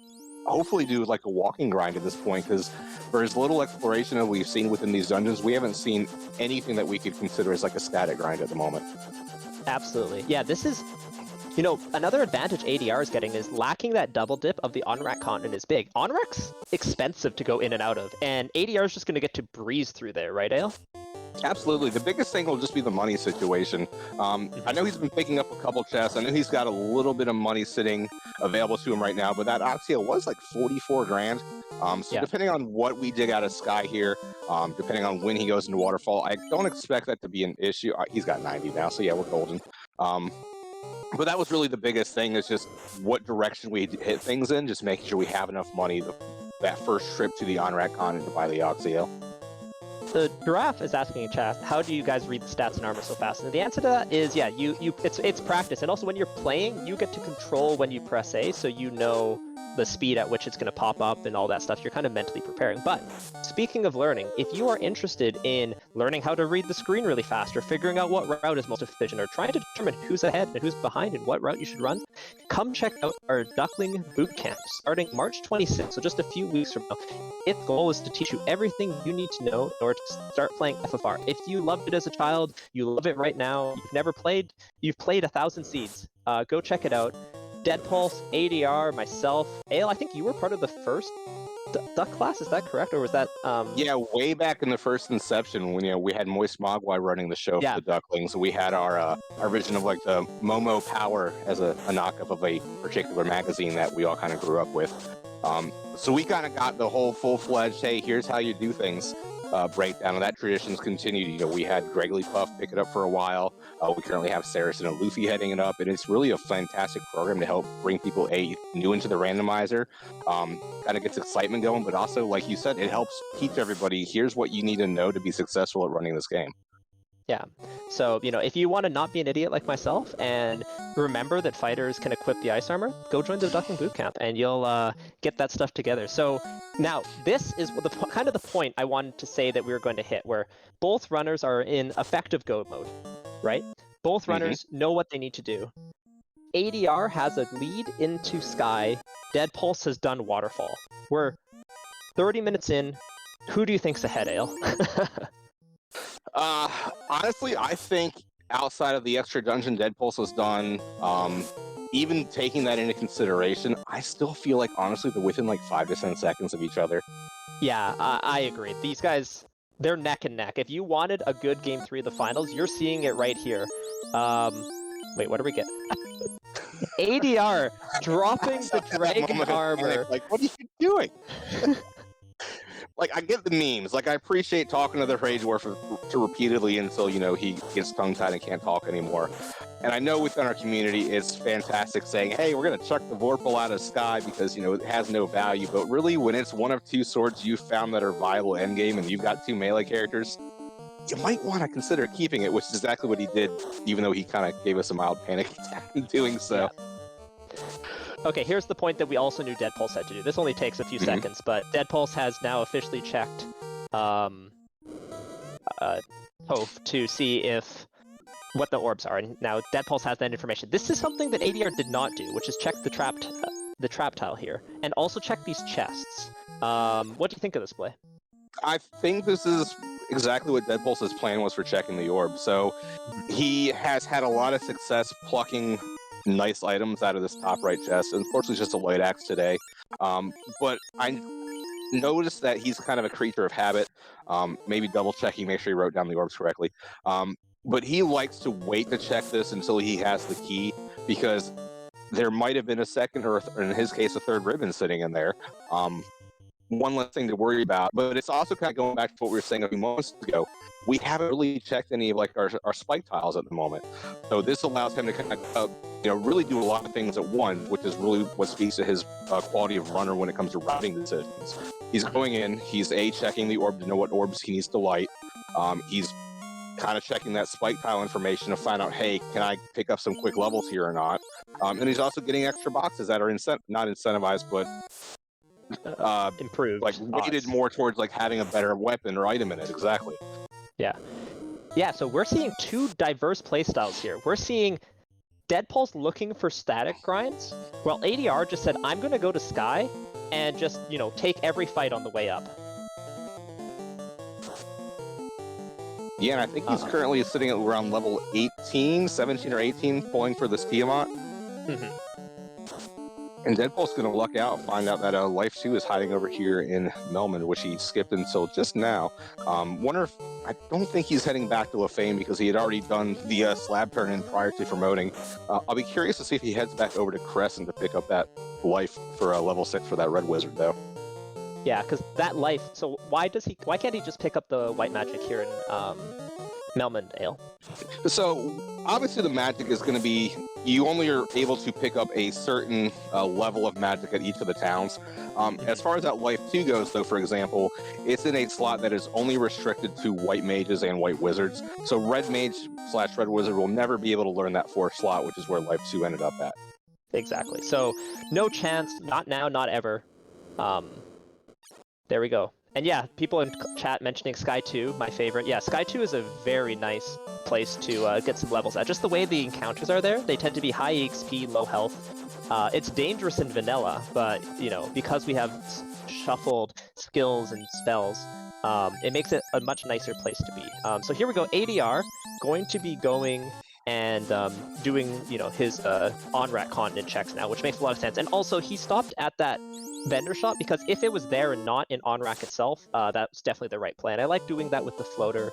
hopefully do like a walking grind at this point, because for as little exploration that we've seen within these dungeons, we haven't seen anything that we could consider as like a static grind at the moment. Absolutely. Yeah, this is... You know, another advantage ADR is getting is lacking that double dip of the on-rack continent is big. On-rack's expensive to go in and out of, and ADR is just going to get to breeze through there, right, Ale? Absolutely. The biggest thing will just be the money situation. I know he's been picking up a couple chests. I know he's got a little bit of money sitting available to him right now, but that Oxia was like 44 grand. So depending on what we dig out of Sky here, depending on when he goes into Waterfall, I don't expect that to be an issue. He's got 90 now, so yeah, we're golden. But that was really the biggest thing, is just what direction we hit things in, just making sure we have enough money that first trip to the on-rack continent to buy the Oxio. The Giraffe is asking in chat, how do you guys read the stats and armor so fast? And the answer to that is, yeah, it's practice. And also when you're playing, you get to control when you press A, so you know the speed at which it's going to pop up and all that stuff. You're kind of mentally preparing. But speaking of learning, if you are interested in learning how to read the screen really fast, or figuring out what route is most efficient, or trying to determine who's ahead and who's behind and what route you should run, come check out our Duckling Bootcamp starting March 26th, so just a few weeks from now. Its goal is to teach you everything you need to know in order to start playing FFR. If you loved it as a child, you love it right now, you've never played, you've played 1,000 Seeds, go check it out. Deadpulse, ADR, myself, Ale, I think you were part of the first Duck class, is that correct? Or was that... Yeah, way back in the first inception, when we had Moist Mogwai running the show for the Ducklings, we had our version of like the Momo Power as a knockup of a particular magazine that we all kind of grew up with. So we kind of got the whole full-fledged, hey, here's how you do things breakdown, and that tradition's continued. You know, we had Gregory Puff pick it up for a while. We currently have Saracen and Luffy heading it up, and it's really a fantastic program to help bring people new into the randomizer. Kind of gets excitement going, but also, like you said, it helps teach everybody, here's what you need to know to be successful at running this game. Yeah. So, you know, if you want to not be an idiot like myself and remember that fighters can equip the ice armor, go join the Duckling Bootcamp and you'll get that stuff together. So now this is kind of the point I wanted to say that we were going to hit, where both runners are in effective go mode, right? Both runners know what they need to do. ADR has a lead into Sky. Deadpulse has done Waterfall. We're 30 minutes in. Who do you think's ahead, Ale? Honestly, I think outside of the extra dungeon Deadpulse has done, even taking that into consideration, I still feel like, honestly, they're within like 5 to 10 seconds of each other. Yeah, I agree. These guys, they're neck and neck. If you wanted a good Game 3 of the finals, you're seeing it right here. Wait, what do we get? ADR dropping the dragon armor. Like, what are you doing? Like, I get the memes. Like, I appreciate talking to the Rage Dwarf to repeatedly until, you know, he gets tongue-tied and can't talk anymore. And I know within our community, it's fantastic saying, hey, we're going to chuck the Vorpal out of Sky because, you know, it has no value. But really, when it's one of 2 swords you've found that are viable endgame and you've got 2 melee characters, you might want to consider keeping it, which is exactly what he did, even though he kind of gave us a mild panic attack in doing so. Yeah. Okay, here's the point that we also knew Deadpulse had to do. This only takes a few seconds, but Deadpulse has now officially checked Toph to see what the orbs are, and now Deadpulse has that information. This is something that ADR did not do, which is check the trap tile here, and also check these chests. What do you think of this play? I think this is exactly what Deadpulse's plan was for checking the orb. So he has had a lot of success plucking nice items out of this top right chest. Unfortunately, it's just a light axe today. But notice that he's kind of a creature of habit. Maybe double checking, make sure he wrote down the orbs correctly. But he likes to wait to check this until he has the key, because there might have been a second, or in his case, a third ribbon sitting in there. One less thing to worry about. But it's also kind of going back to what we were saying a few moments ago. We haven't really checked any of like our spike tiles at the moment. So this allows him to kind of really do a lot of things at once, which is really what speaks to his quality of runner when it comes to routing decisions. He's going in, he's checking the orb to know what orbs he needs to light. He's kind of checking that spike tile information to find out, hey, can I pick up some quick levels here or not? And he's also getting extra boxes that are not incentivized, but improved, like weighted more towards like having a better weapon or item in it. Exactly. Yeah, so we're seeing two diverse playstyles here. We're seeing Deadpulse looking for static grinds, while ADR just said, I'm going to go to Sky and just, take every fight on the way up. Yeah, and I think he's currently sitting at around level 17 or 18, pulling for this Tiamat. And Deadpulse's going to luck out and find out that Life 2 is hiding over here in Melman, which he skipped until just now. I don't think he's heading back to Lefane because he had already done the slab turn-in prior to promoting. I'll be curious to see if he heads back over to Crescent to pick up that Life for level 6 for that Red Wizard, though. Yeah, because that Life... So why can't he just pick up the White Magic here in Melmandale? So, obviously the magic is going to be... You only are able to pick up a certain level of magic at each of the towns. As far as that Life 2 goes, though, for example, it's in a slot that is only restricted to White Mages and White Wizards. So Red Mage / Red Wizard will never be able to learn that 4th slot, which is where Life 2 ended up at. Exactly. So, no chance, not now, not ever. There we go. And yeah, people in chat mentioning Sky 2, my favorite. Yeah, Sky 2 is a very nice place to get some levels at. Just the way the encounters are there, they tend to be high EXP, low health. It's dangerous in vanilla, but, because we have shuffled skills and spells, it makes it a much nicer place to be. So here we go, ADR, going to be going and doing, his on-rack continent checks now, which makes a lot of sense. And also, he stopped at that vendor shop because if it was there and not in on-rack itself, that's definitely the right plan. I like doing that with the floater.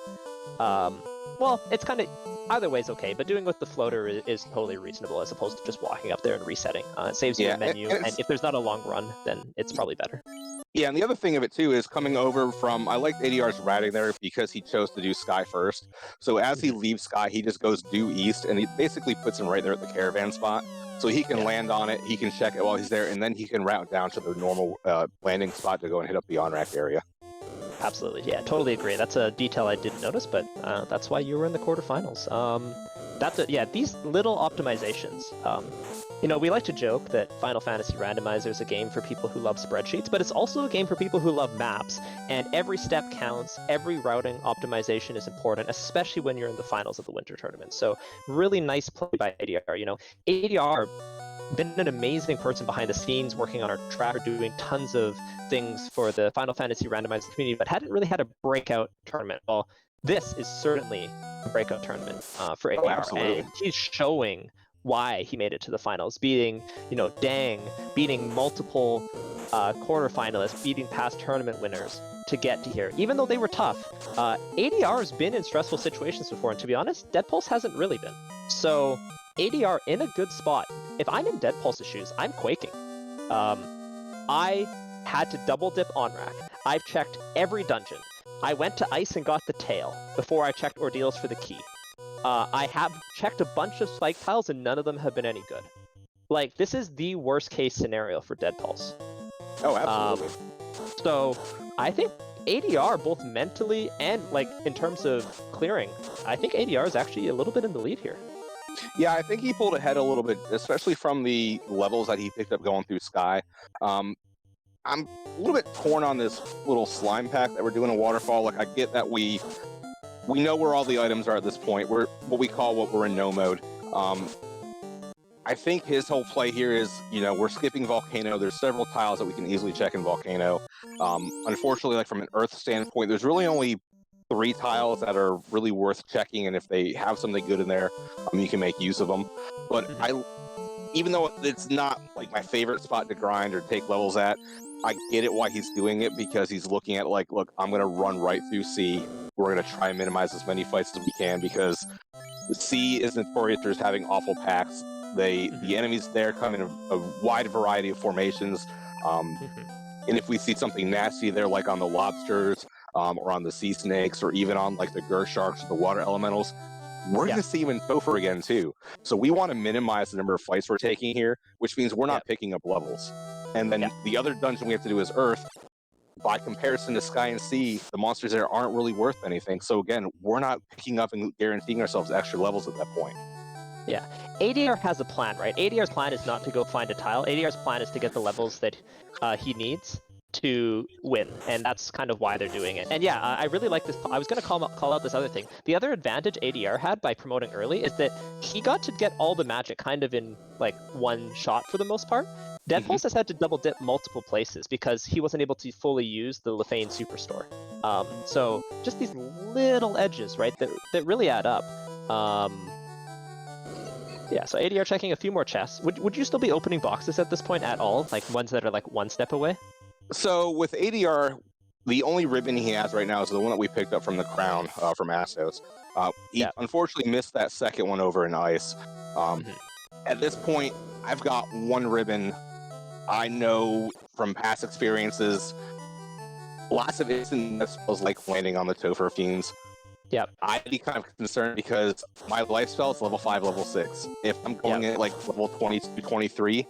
Well, it's kind of either way is okay, but doing with the floater is totally reasonable as opposed to just walking up there and resetting. It saves you a menu, and if there's not a long run, then it's probably better. Yeah, and the other thing of it too is coming over from, I like ADR's routing there because he chose to do Sky first. So as he leaves Sky, he just goes due east, and he basically puts him right there at the caravan spot. So he can land on it, he can check it while he's there, and then he can route down to the normal landing spot to go and hit up the on-rack area. Absolutely, yeah, totally agree. That's a detail I didn't notice, but that's why you were in the quarterfinals. These little optimizations. We like to joke that Final Fantasy Randomizer is a game for people who love spreadsheets, but it's also a game for people who love maps, and every step counts, every routing optimization is important, especially when you're in the finals of the Winter Tournament. So really nice play by ADR. ADR been an amazing person behind the scenes working on our tracker, doing tons of things for the Final Fantasy Randomizer community, but hadn't really had a breakout tournament. Well, this is certainly a breakout tournament for ADR, and he's showing why he made it to the finals, beating, Dang, beating multiple quarterfinalists, beating past tournament winners to get to here. Even though they were tough, ADR has been in stressful situations before, and to be honest, Deadpulse hasn't really been. So ADR in a good spot. If I'm in Deadpulse's shoes, I'm quaking. I had to double dip on rack. I've checked every dungeon. I went to Ice and got the tail before I checked Ordeals for the key. I have checked a bunch of spike tiles and none of them have been any good. Like, this is the worst case scenario for Deadpulse. Oh, absolutely. So I think ADR, both mentally and in terms of clearing, I think ADR is actually a little bit in the lead here. Yeah, I think he pulled ahead a little bit, especially from the levels that he picked up going through Sky. I'm a little bit torn on this little slime pack that we're doing in Waterfall. I get that we know where all the items are at this point. We're what we're in no mode. I think his whole play here is, we're skipping Volcano. There's several tiles that we can easily check in Volcano. Unfortunately, from an Earth standpoint, there's really only 3 tiles that are really worth checking, and if they have something good in there, you can make use of them. But even though it's not my favorite spot to grind or take levels at, I get it why he's doing it, because he's looking at like, look, I'm gonna run right through C. We're gonna try and minimize as many fights as we can, because the C is notorious for having awful packs. The enemies there come in a wide variety of formations. And if we see something nasty there, like on the lobsters, or on the sea snakes, or even on like the gur sharks or the water elementals, we're going to see him in Topher again too. So we want to minimize the number of fights we're taking here, which means we're not picking up levels. And then the other dungeon we have to do is Earth. By comparison to Sky and Sea, the monsters there aren't really worth anything. So again, we're not picking up and guaranteeing ourselves extra levels at that point. Yeah. ADR has a plan, right? ADR's plan is not to go find a tile. ADR's plan is to get the levels that he needs to win, and that's kind of why they're doing it. And yeah, I really like this. I was going to call out this other thing. The other advantage ADR had by promoting early is that he got to get all the magic kind of in like one shot for the most part. Deadpulse has had to double dip multiple places because he wasn't able to fully use the Lefane Superstore. So just these little edges, right, that really add up. Yeah, so ADR checking a few more chests. Would you still be opening boxes at this point at all? Like ones that are like one step away? So with ADR, the only ribbon he has right now is the one that we picked up from the crown from Astos. He unfortunately missed that second one over in Ice. At this point, I've got one ribbon. I know from past experiences, lots of instant spells like landing on the Topher Fiends. Yep. I'd be kind of concerned because my life spell is level 5, level 6. If I'm going at like level 22, 23,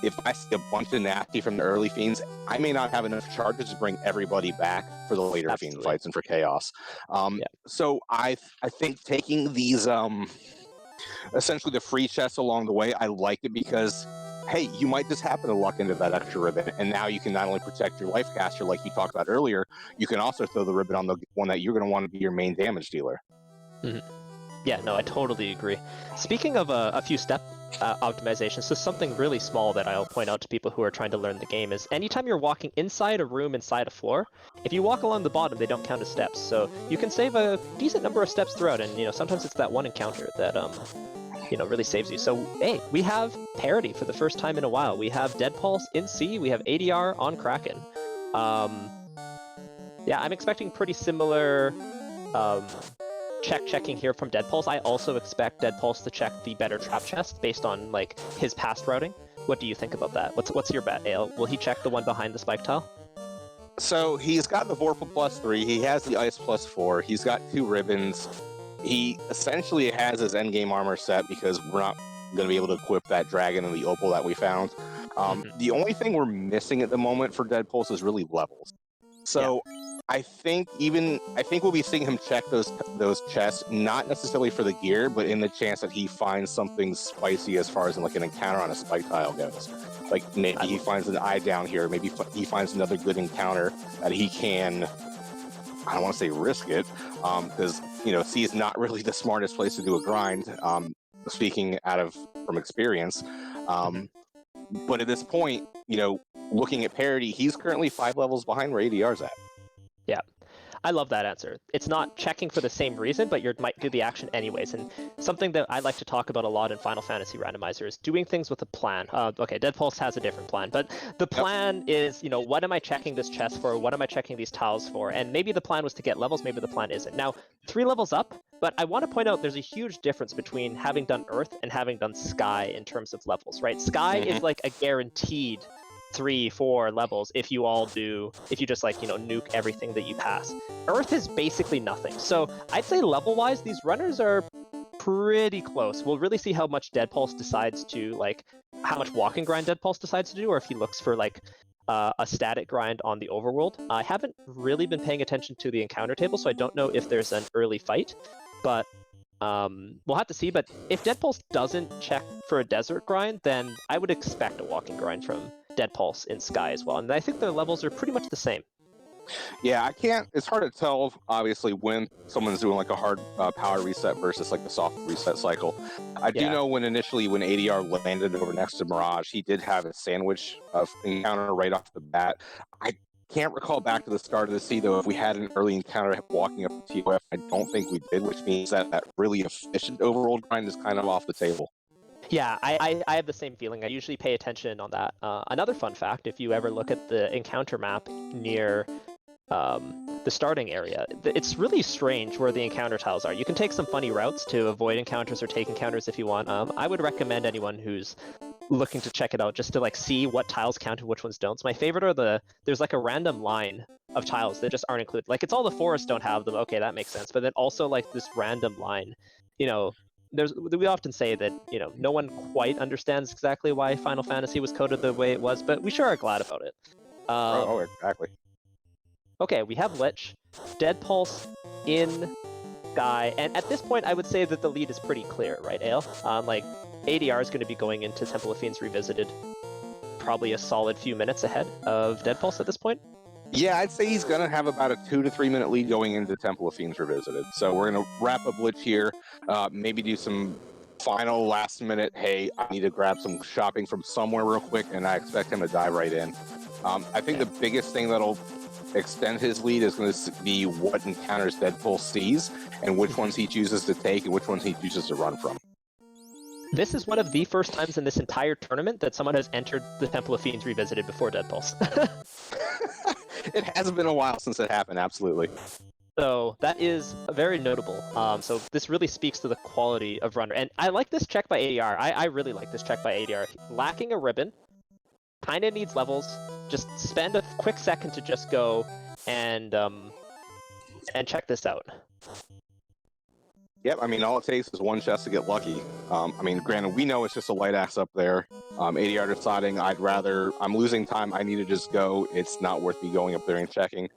if I see a bunch of nasty from the early Fiends, I may not have enough charges to bring everybody back for the later Fiend fights and for Chaos. So I think taking these, essentially the free chests along the way, I like it because, hey, you might just happen to luck into that extra ribbon, and now you can not only protect your life caster like you talked about earlier, you can also throw the ribbon on the one that you're going to want to be your main damage dealer. Yeah, no, I totally agree. Speaking of a few step optimizations, so something really small that I'll point out to people who are trying to learn the game is anytime you're walking inside a room, inside a floor, if you walk along the bottom, they don't count as steps. So you can save a decent number of steps throughout, and sometimes it's that one encounter that really saves you. So, hey, we have parity for the first time in a while. We have Deadpulse in C, we have ADR on Kraken. Yeah, I'm expecting pretty similar checking here from Deadpulse. I also expect Deadpulse to check the better trap chest based on like his past routing. What do you think about that? What's your bet, Ale? Will he check the one behind the spike tile? So he's got the Vorpal +3, he has the Ice +4, he's got 2 ribbons. He essentially has his endgame armor set because we're not going to be able to equip that dragon and the opal that we found. The only thing we're missing at the moment for Deadpulse is really levels. So I think we'll be seeing him check those chests, not necessarily for the gear, but in the chance that he finds something spicy as far as like an encounter on a spike tile goes. Like maybe he finds an eye down here, maybe he finds another good encounter that he can, I don't want to say risk it, because C is not really the smartest place to do a grind, speaking from experience. But at this point, looking at parity, he's currently 5 levels behind where ADR's at. Yeah. I love that answer. It's not checking for the same reason, but you might do the action anyways. And something that I like to talk about a lot in Final Fantasy Randomizer is doing things with a plan. Okay, Deadpulse has a different plan, but the plan is, what am I checking this chest for? What am I checking these tiles for? And maybe the plan was to get levels, maybe the plan isn't. Now, 3 levels up, but I want to point out there's a huge difference between having done Earth and having done Sky in terms of levels, right? Sky is like a guaranteed 3-4 levels if you just like nuke everything that you pass. Earth is basically nothing, so I'd say level wise these runners are pretty close. We'll really see how much Deadpulse decides to like how much walking grind Deadpulse decides to do, or if he looks for like a static grind on the overworld. I haven't really been paying attention to the encounter table, so I don't know if there's an early fight, but we'll have to see. But if Deadpulse doesn't check for a desert grind, then I would expect a walking grind from Deadpulse in Sky as well, and I think their levels are pretty much the same. Yeah, it's hard to tell, obviously, when someone's doing like a hard power reset versus like the soft reset cycle. I do know when ADR landed over next to Mirage, he did have a sandwich encounter right off the bat. I can't recall back to the start of the sea, though, if we had an early encounter walking up the TOF. I don't think we did, which means that really efficient overworld grind is kind of off the table. Yeah, I have the same feeling. I usually pay attention on that. Another fun fact, if you ever look at the encounter map near the starting area, it's really strange where the encounter tiles are. You can take some funny routes to avoid encounters or take encounters if you want. I would recommend anyone who's looking to check it out just to like see what tiles count and which ones don't. So my favorite are there's like a random line of tiles that just aren't included. Like it's all the forests don't have them. Okay, that makes sense. But then also like this random line, you know, we often say that, you know, no one quite understands exactly why Final Fantasy was coded the way it was, but we sure are glad about it. Exactly. Okay, we have Lich, Deadpulse in Guy, and at this point I would say that the lead is pretty clear, right, Ale? Like, ADR is going to be going into Temple of Fiends Revisited probably a solid few minutes ahead of Deadpulse at this point. Yeah, I'd say he's going to have about a 2 to 3 minute lead going into Temple of Fiends Revisited. So we're going to wrap up Lich here, maybe do some final last minute, hey, I need to grab some shopping from somewhere real quick, and I expect him to dive right in. I think the biggest thing that'll extend his lead is going to be what encounters Deadpulse sees and which ones he chooses to take and which ones he chooses to run from. This is one of the first times in this entire tournament that someone has entered the Temple of Fiends Revisited before Deadpulse. It hasn't been a while since it happened, absolutely. So that is very notable. So this really speaks to the quality of runner. And I like this check by ADR. I really like this check by ADR. Lacking a ribbon, kind of needs levels. Just spend a quick second to just go and check this out. Yep, I mean, all it takes is one chest to get lucky. I mean, granted, we know it's just a light axe up there. ADR deciding I'm losing time, I need to just go. It's not worth me going up there and checking.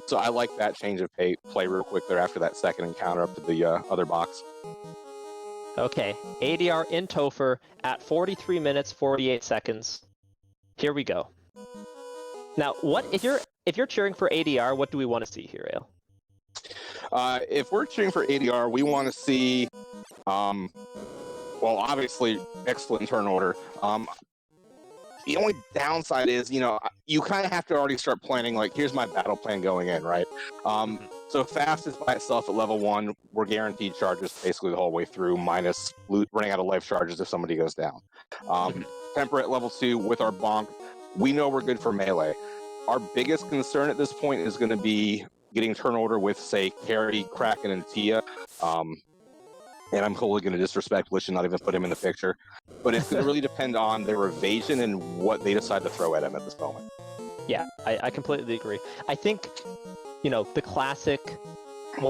So I like that change of play real quick there after that second encounter up to the other box. Okay, ADR in Topher at 43 minutes, 48 seconds. Here we go. Now, if you're cheering for ADR, what do we want to see here, Ale? If we're cheering for ADR, we want to see, well, obviously, excellent turn order. The only downside is, you know, you kind of have to already start planning, like, here's my battle plan going in, right? So fast is by itself at level 1. We're guaranteed charges basically the whole way through, minus running out of life charges if somebody goes down. Temper at level 2 with our bonk. We know we're good for melee. Our biggest concern at this point is going to be getting turn order with, say, Carry, Kraken, and Tia. And I'm totally going to disrespect Lich and not even put him in the picture. But it's going to really depend on their evasion and what they decide to throw at him at this moment. Yeah, I completely agree. I think, you know, the classic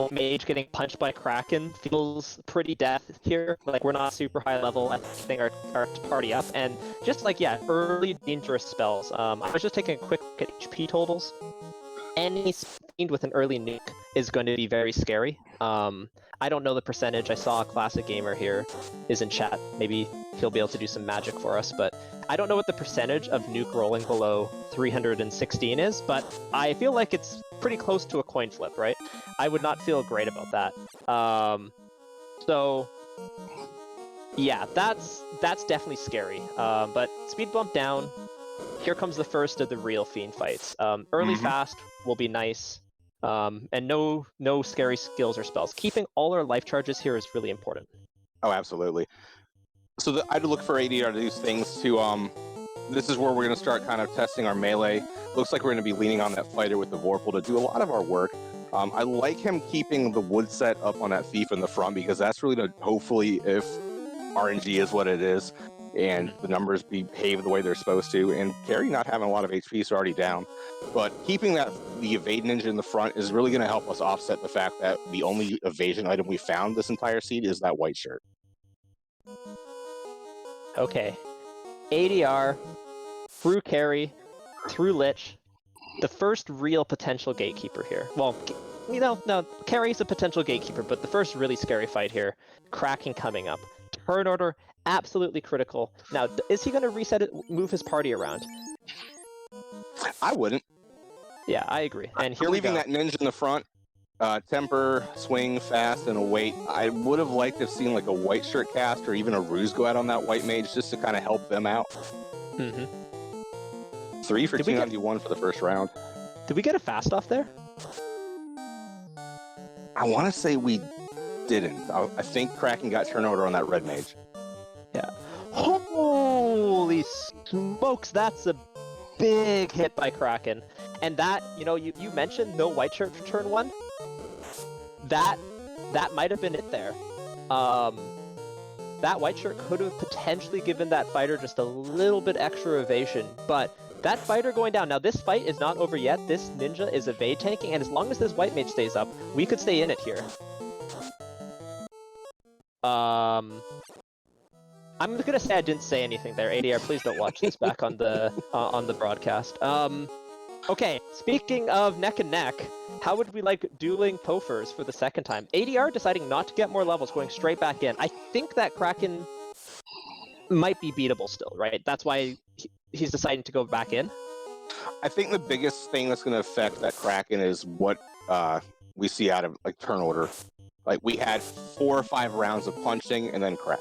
mage getting punched by Kraken feels pretty death here. Like, we're not super high level. I think our party up. And just like, yeah, early dangerous spells. I was just taking a quick look at HP totals. Any fiend with an early nuke is going to be very scary. I don't know the percentage. I saw a classic gamer here is in chat. Maybe he'll be able to do some magic for us, but I don't know what the percentage of nuke rolling below 316 is, but I feel like it's pretty close to a coin flip, right? I would not feel great about that. So yeah, that's definitely scary. But speed bump down. Here comes the first of the real fiend fights. Early fast will be nice. And no scary skills or spells. Keeping all our life charges here is really important. Oh, absolutely. So I'd look for ADR to do things to, this is where we're going to start kind of testing our melee. Looks like we're going to be leaning on that fighter with the Vorpal to do a lot of our work. I like him keeping the wood set up on that thief in the front because that's really to, hopefully, if RNG is what it is, and the numbers behave the way they're supposed to, and Carry not having a lot of HP is already down. But keeping the evade ninja in the front is really going to help us offset the fact that the only evasion item we found this entire seed is that white shirt. Okay. ADR, through Carry, through Lich, the first real potential gatekeeper here. Well, you know, no, Carry's a potential gatekeeper, but the first really scary fight here, Kraken coming up. Turn order, absolutely critical. Now, is he going to reset it, move his party around? I wouldn't. Yeah, I agree. And here we go. Leaving that ninja in the front, temper, swing, fast, and await. I would have liked to have seen like a white shirt cast or even a ruse go out on that white mage just to kind of help them out. 3 for 291 for the first round. Did we get a fast off there? I want to say we didn't. I think Kraken got turn order on that red mage. Yeah. smokes, that's a big hit by Kraken. And that, you mentioned no white shirt for turn 1. That might have been it there. That white shirt could have potentially given that fighter just a little bit extra evasion, but that fighter going down. Now, this fight is not over yet. This ninja is evade tanking, and as long as this white mage stays up, we could stay in it here. I'm gonna say I didn't say anything there. ADR, please don't watch this back on the broadcast. Okay, speaking of neck and neck, how would we like dueling Pofers for the second time? ADR deciding not to get more levels, going straight back in. I think that Kraken might be beatable still, right? That's why he's deciding to go back in. I think the biggest thing that's going to affect that Kraken is what we see out of like turn order. Like we had 4 or 5 rounds of punching and then crack.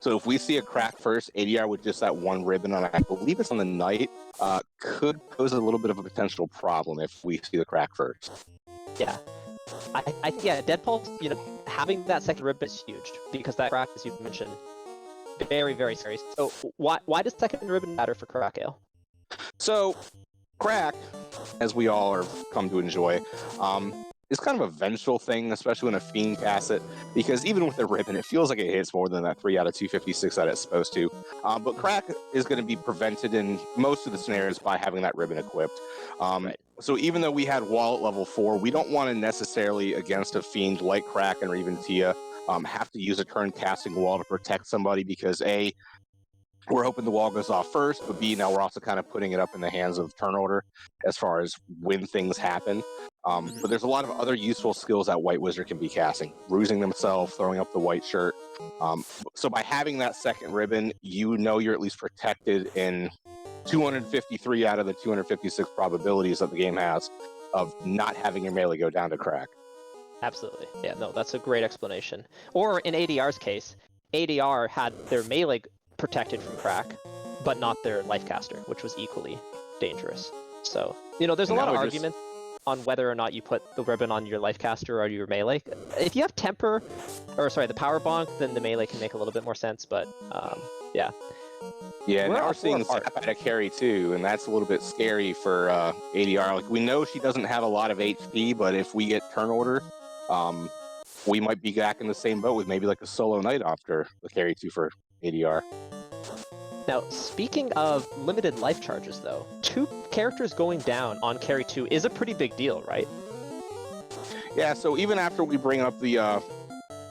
So if we see a crack first, ADR with just that one ribbon on, I believe it's on the knight, could pose a little bit of a potential problem if we see the crack first. Yeah. I think, yeah, Deadpulse, having that second ribbon is huge, because that crack, as you mentioned, very, very serious. So why does second ribbon matter for Crack Ale? So, crack, as we all have come to enjoy, is kind of a vengeful thing, especially when a fiend casts it, because even with the ribbon, it feels like it hits more than that 3 out of 256 that it's supposed to. But crack is going to be prevented in most of the scenarios by having that ribbon equipped. Right. So even though we had wall at level 4, we don't want to necessarily, against a fiend like Kraken or even Tia, have to use a turn casting wall to protect somebody, because A, we're hoping the wall goes off first, but B, now we're also kind of putting it up in the hands of turn order as far as when things happen. But there's a lot of other useful skills that White Wizard can be casting. Bruising themselves, throwing up the white shirt. So by having that second ribbon, you're at least protected in 253 out of the 256 probabilities that the game has of not having your melee go down to crack. Absolutely. Yeah, no, that's a great explanation. Or in ADR's case, ADR had their melee protected from crack, but not their lifecaster, which was equally dangerous. So, there's a lot of arguments on whether or not you put the ribbon on your lifecaster or your melee. If you have the power bonk, then the melee can make a little bit more sense, but yeah. Yeah, now we're seeing Zap out of carry too, and that's a little bit scary for ADR. Like, we know she doesn't have a lot of HP, but if we get turn order, we might be back in the same boat with maybe like a solo knight after the carry 2 for ADR. Now, speaking of limited life charges, though, 2 characters going down on carry 2 is a pretty big deal, right? Yeah, so even after we bring up the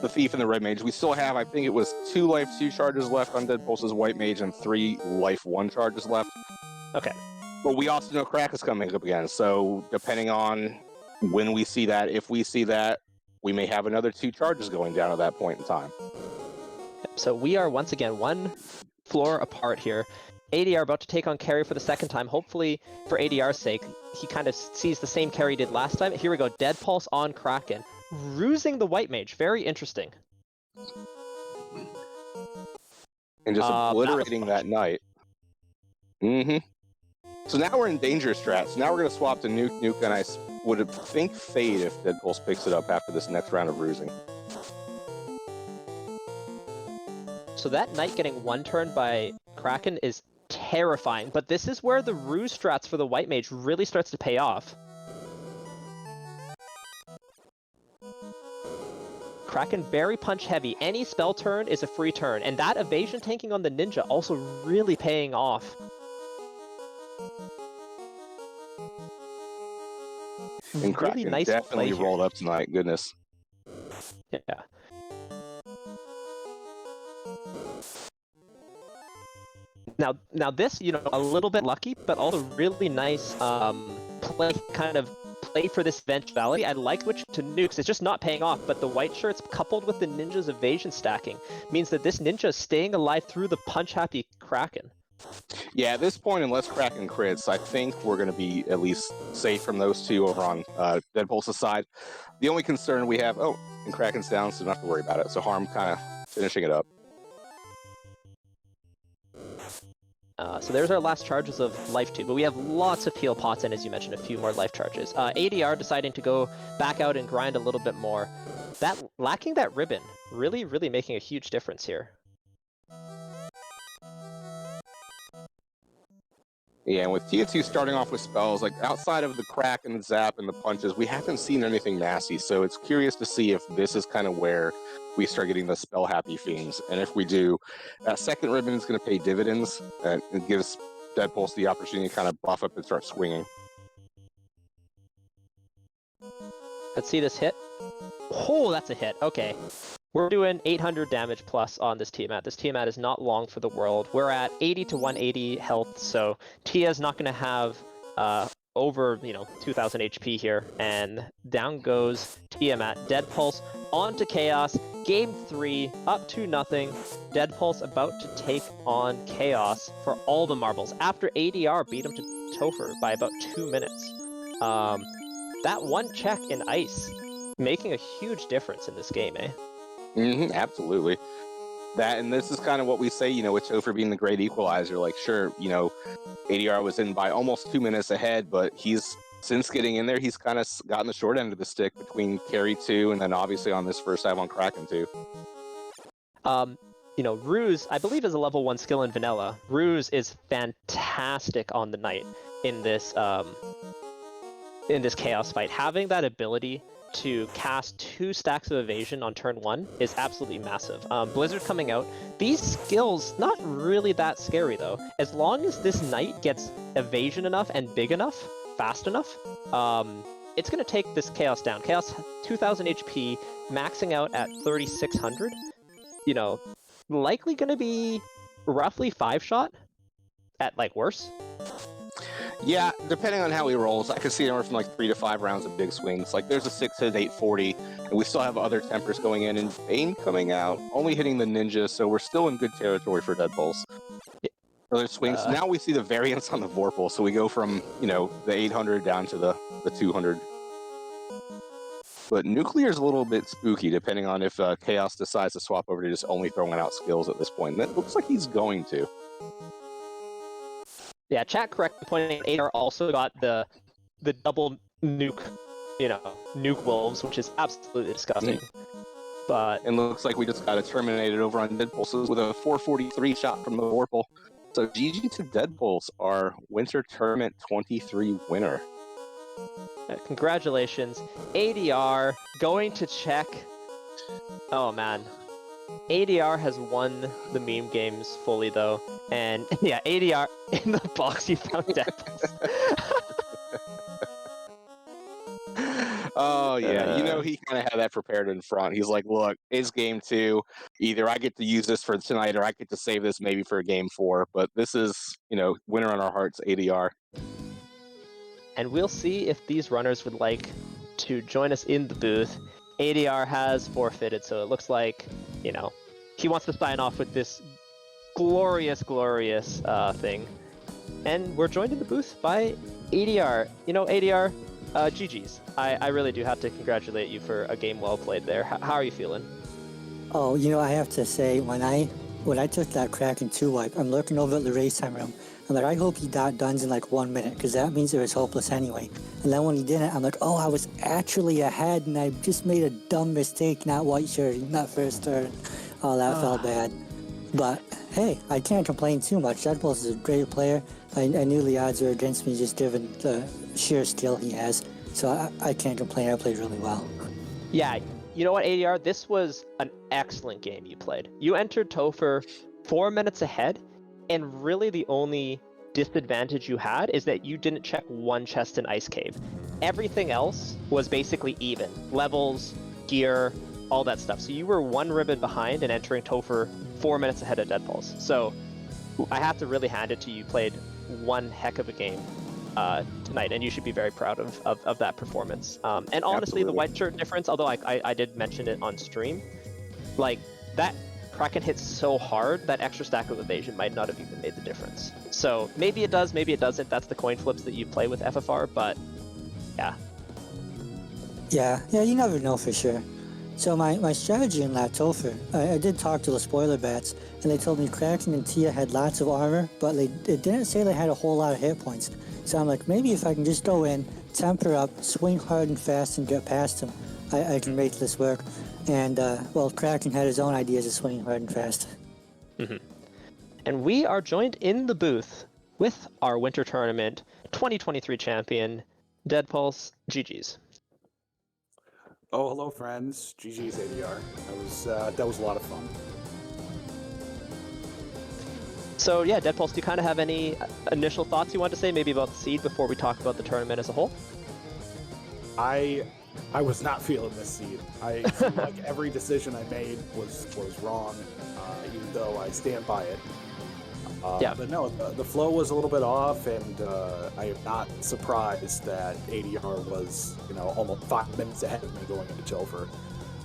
Thief and the Red Mage, we still have, I think it was 2 life 2 charges left on Deadpulse's White Mage and 3 life 1 charges left. Okay. But we also know crack is coming up again, so depending on when we see that, if we see that, we may have another 2 charges going down at that point in time. So we are once again 1 floor apart here. ADR about to take on carry for the second time. Hopefully, for ADR's sake, he kind of sees the same carry he did last time. Here we go, Deadpulse on Kraken. Rusing the White Mage, very interesting. And just obliterating that knight. So now we're in danger strats. Now we're going to swap to Nuke, and I would think Fade if Deadpulse picks it up after this next round of rusing. So that knight getting 1 turn by Kraken is terrifying, but this is where the ruse strats for the White Mage really starts to pay off. Kraken very punch heavy. Any spell turn is a free turn, and that evasion tanking on the ninja also really paying off. And Kraken really nice definitely rolled up tonight, goodness. Yeah. Now this, a little bit lucky, but also really nice play for this eventuality. I like switching to nukes. It's just not paying off, but the white shirts coupled with the ninja's evasion stacking means that this ninja is staying alive through the punch-happy Kraken. Yeah, at this point, unless Kraken crits, I think we're going to be at least safe from those 2 over on Deadpulse's side. The only concern we have, and Kraken's down, so don't have to worry about it. So Harm kind of finishing it up. So there's our last charges of life 2, but we have lots of heal pots and, as you mentioned, a few more life charges. ADR deciding to go back out and grind a little bit more. Lacking that ribbon, really, really making a huge difference here. Yeah, and with Tia 2 starting off with spells, like outside of the crack and the zap and the punches, we haven't seen anything nasty. So it's curious to see if this is kind of where we start getting the spell happy fiends. And if we do, that second ribbon is going to pay dividends and it gives Deadpulse the opportunity to kind of buff up and start swinging. Let's see this hit. Oh, that's a hit. Okay. We're doing 800 damage plus on this Tiamat. This Tiamat is not long for the world. We're at 80 to 180 health, so Tia's not going to have over 2,000 HP here. And down goes Tiamat. Deadpulse onto Chaos. Game 3, up to nothing. Deadpulse about to take on Chaos for all the marbles. After ADR beat him to Topher by about 2 minutes. That one check in ice making a huge difference in this game, eh? Absolutely. That, and this is kind of what we say, with Topher being the great equalizer. Like, sure, ADR was in by almost 2 minutes ahead, but since getting in there, he's kind of gotten the short end of the stick between Carry 2 and then obviously on this first dive on Kraken 2. Ruse, I believe, is a level 1 skill in vanilla. Ruse is fantastic on the Knight in this Chaos fight. Having that ability to cast 2 stacks of evasion on turn 1 is absolutely massive. Blizzard coming out. These skills, not really that scary though. As long as this Knight gets evasion enough and big enough, fast enough, it's going to take this Chaos down. Chaos 2,000 HP, maxing out at 3,600. Likely going to be roughly 5-shot at worst. Yeah, depending on how he rolls, I could see anywhere from 3 to 5 rounds of big swings. There's a 6-hit 840, and we still have other tempers going in, and Bane coming out, only hitting the ninja, so we're still in good territory for Deadpulse. Other swings. Now we see the variance on the Vorpal, so we go from, the 800 down to the 200. But Nuclear is a little bit spooky, depending on if Chaos decides to swap over to just only throwing out skills at this point. And that looks like he's going to. Yeah, chat correctly pointing out AR also got the double nuke, nuke wolves, which is absolutely disgusting. But it looks like we just got terminated over on Deadpulse with a 443 shot from the Vorpal. So GG to Deadpulse, our Winter Tournament 23 winner. Congratulations. ADR going to check. Oh man. ADR has won the meme games fully though, and yeah, ADR in the box you found Deadpulse. Oh yeah, he kind of had that prepared in front. He's like, look, it's game 2. Either I get to use this for tonight, or I get to save this maybe for game 4. But this is, winner on our hearts, ADR. And we'll see if these runners would like to join us in the booth. ADR has forfeited, so it looks like, he wants to sign off with this glorious, glorious thing. And we're joined in the booth by ADR. ADR, GG's. I really do have to congratulate you for a game well played there. How are you feeling? Oh, I have to say, when I took that Kraken 2 wipe, I'm looking over at the race time room. I'm like, I hope he got duns in 1 minute, because that means it was hopeless anyway. And then when he didn't, I'm like, oh, I was actually ahead, and I just made a dumb mistake not white shirting that first turn. Oh, that felt bad. But hey, I can't complain too much. Deadpulse is a great player. I knew the odds were against me just given the sheer skill he has. So I can't complain. I played really well. Yeah, you know what, ADR? This was an excellent game you played. You entered Topher 4 minutes ahead, and really the only disadvantage you had is that you didn't check one chest in Ice Cave. Everything else was basically even. Levels, gear, all that stuff. So you were 1 ribbon behind and entering Topher 4 minutes ahead of Deadpulse. So I have to really hand it to you. You played one heck of a game tonight, and you should be very proud of that performance. And honestly, Absolutely. The white shirt difference, although I did mention it on stream, that Kraken hits so hard, that extra stack of evasion might not have even made the difference. So maybe it does, maybe it doesn't. That's the coin flips that you play with FFR, but yeah. Yeah, you never know for sure. So my strategy in Topher, I did talk to the spoiler bats, and they told me Kraken and Tia had lots of armor, but it didn't say they had a whole lot of hit points. So I'm like, maybe if I can just go in, temper up, swing hard and fast, and get past him, I can make this work. And, Kraken had his own ideas of swinging hard and fast. Mm-hmm. And we are joined in the booth with our Winter Tournament 2023 champion, Deadpulse. GG's. Oh, hello, friends. GG's ADR. That was a lot of fun. So yeah, Deadpulse, do you kind of have any initial thoughts you want to say, maybe about the seed before we talk about the tournament as a whole? I was not feeling this seed. I feel like every decision I made was wrong, even though I stand by it. Yeah. But no, the flow was a little bit off, and I am not surprised that ADR was, almost 5 minutes ahead of me going into Topher.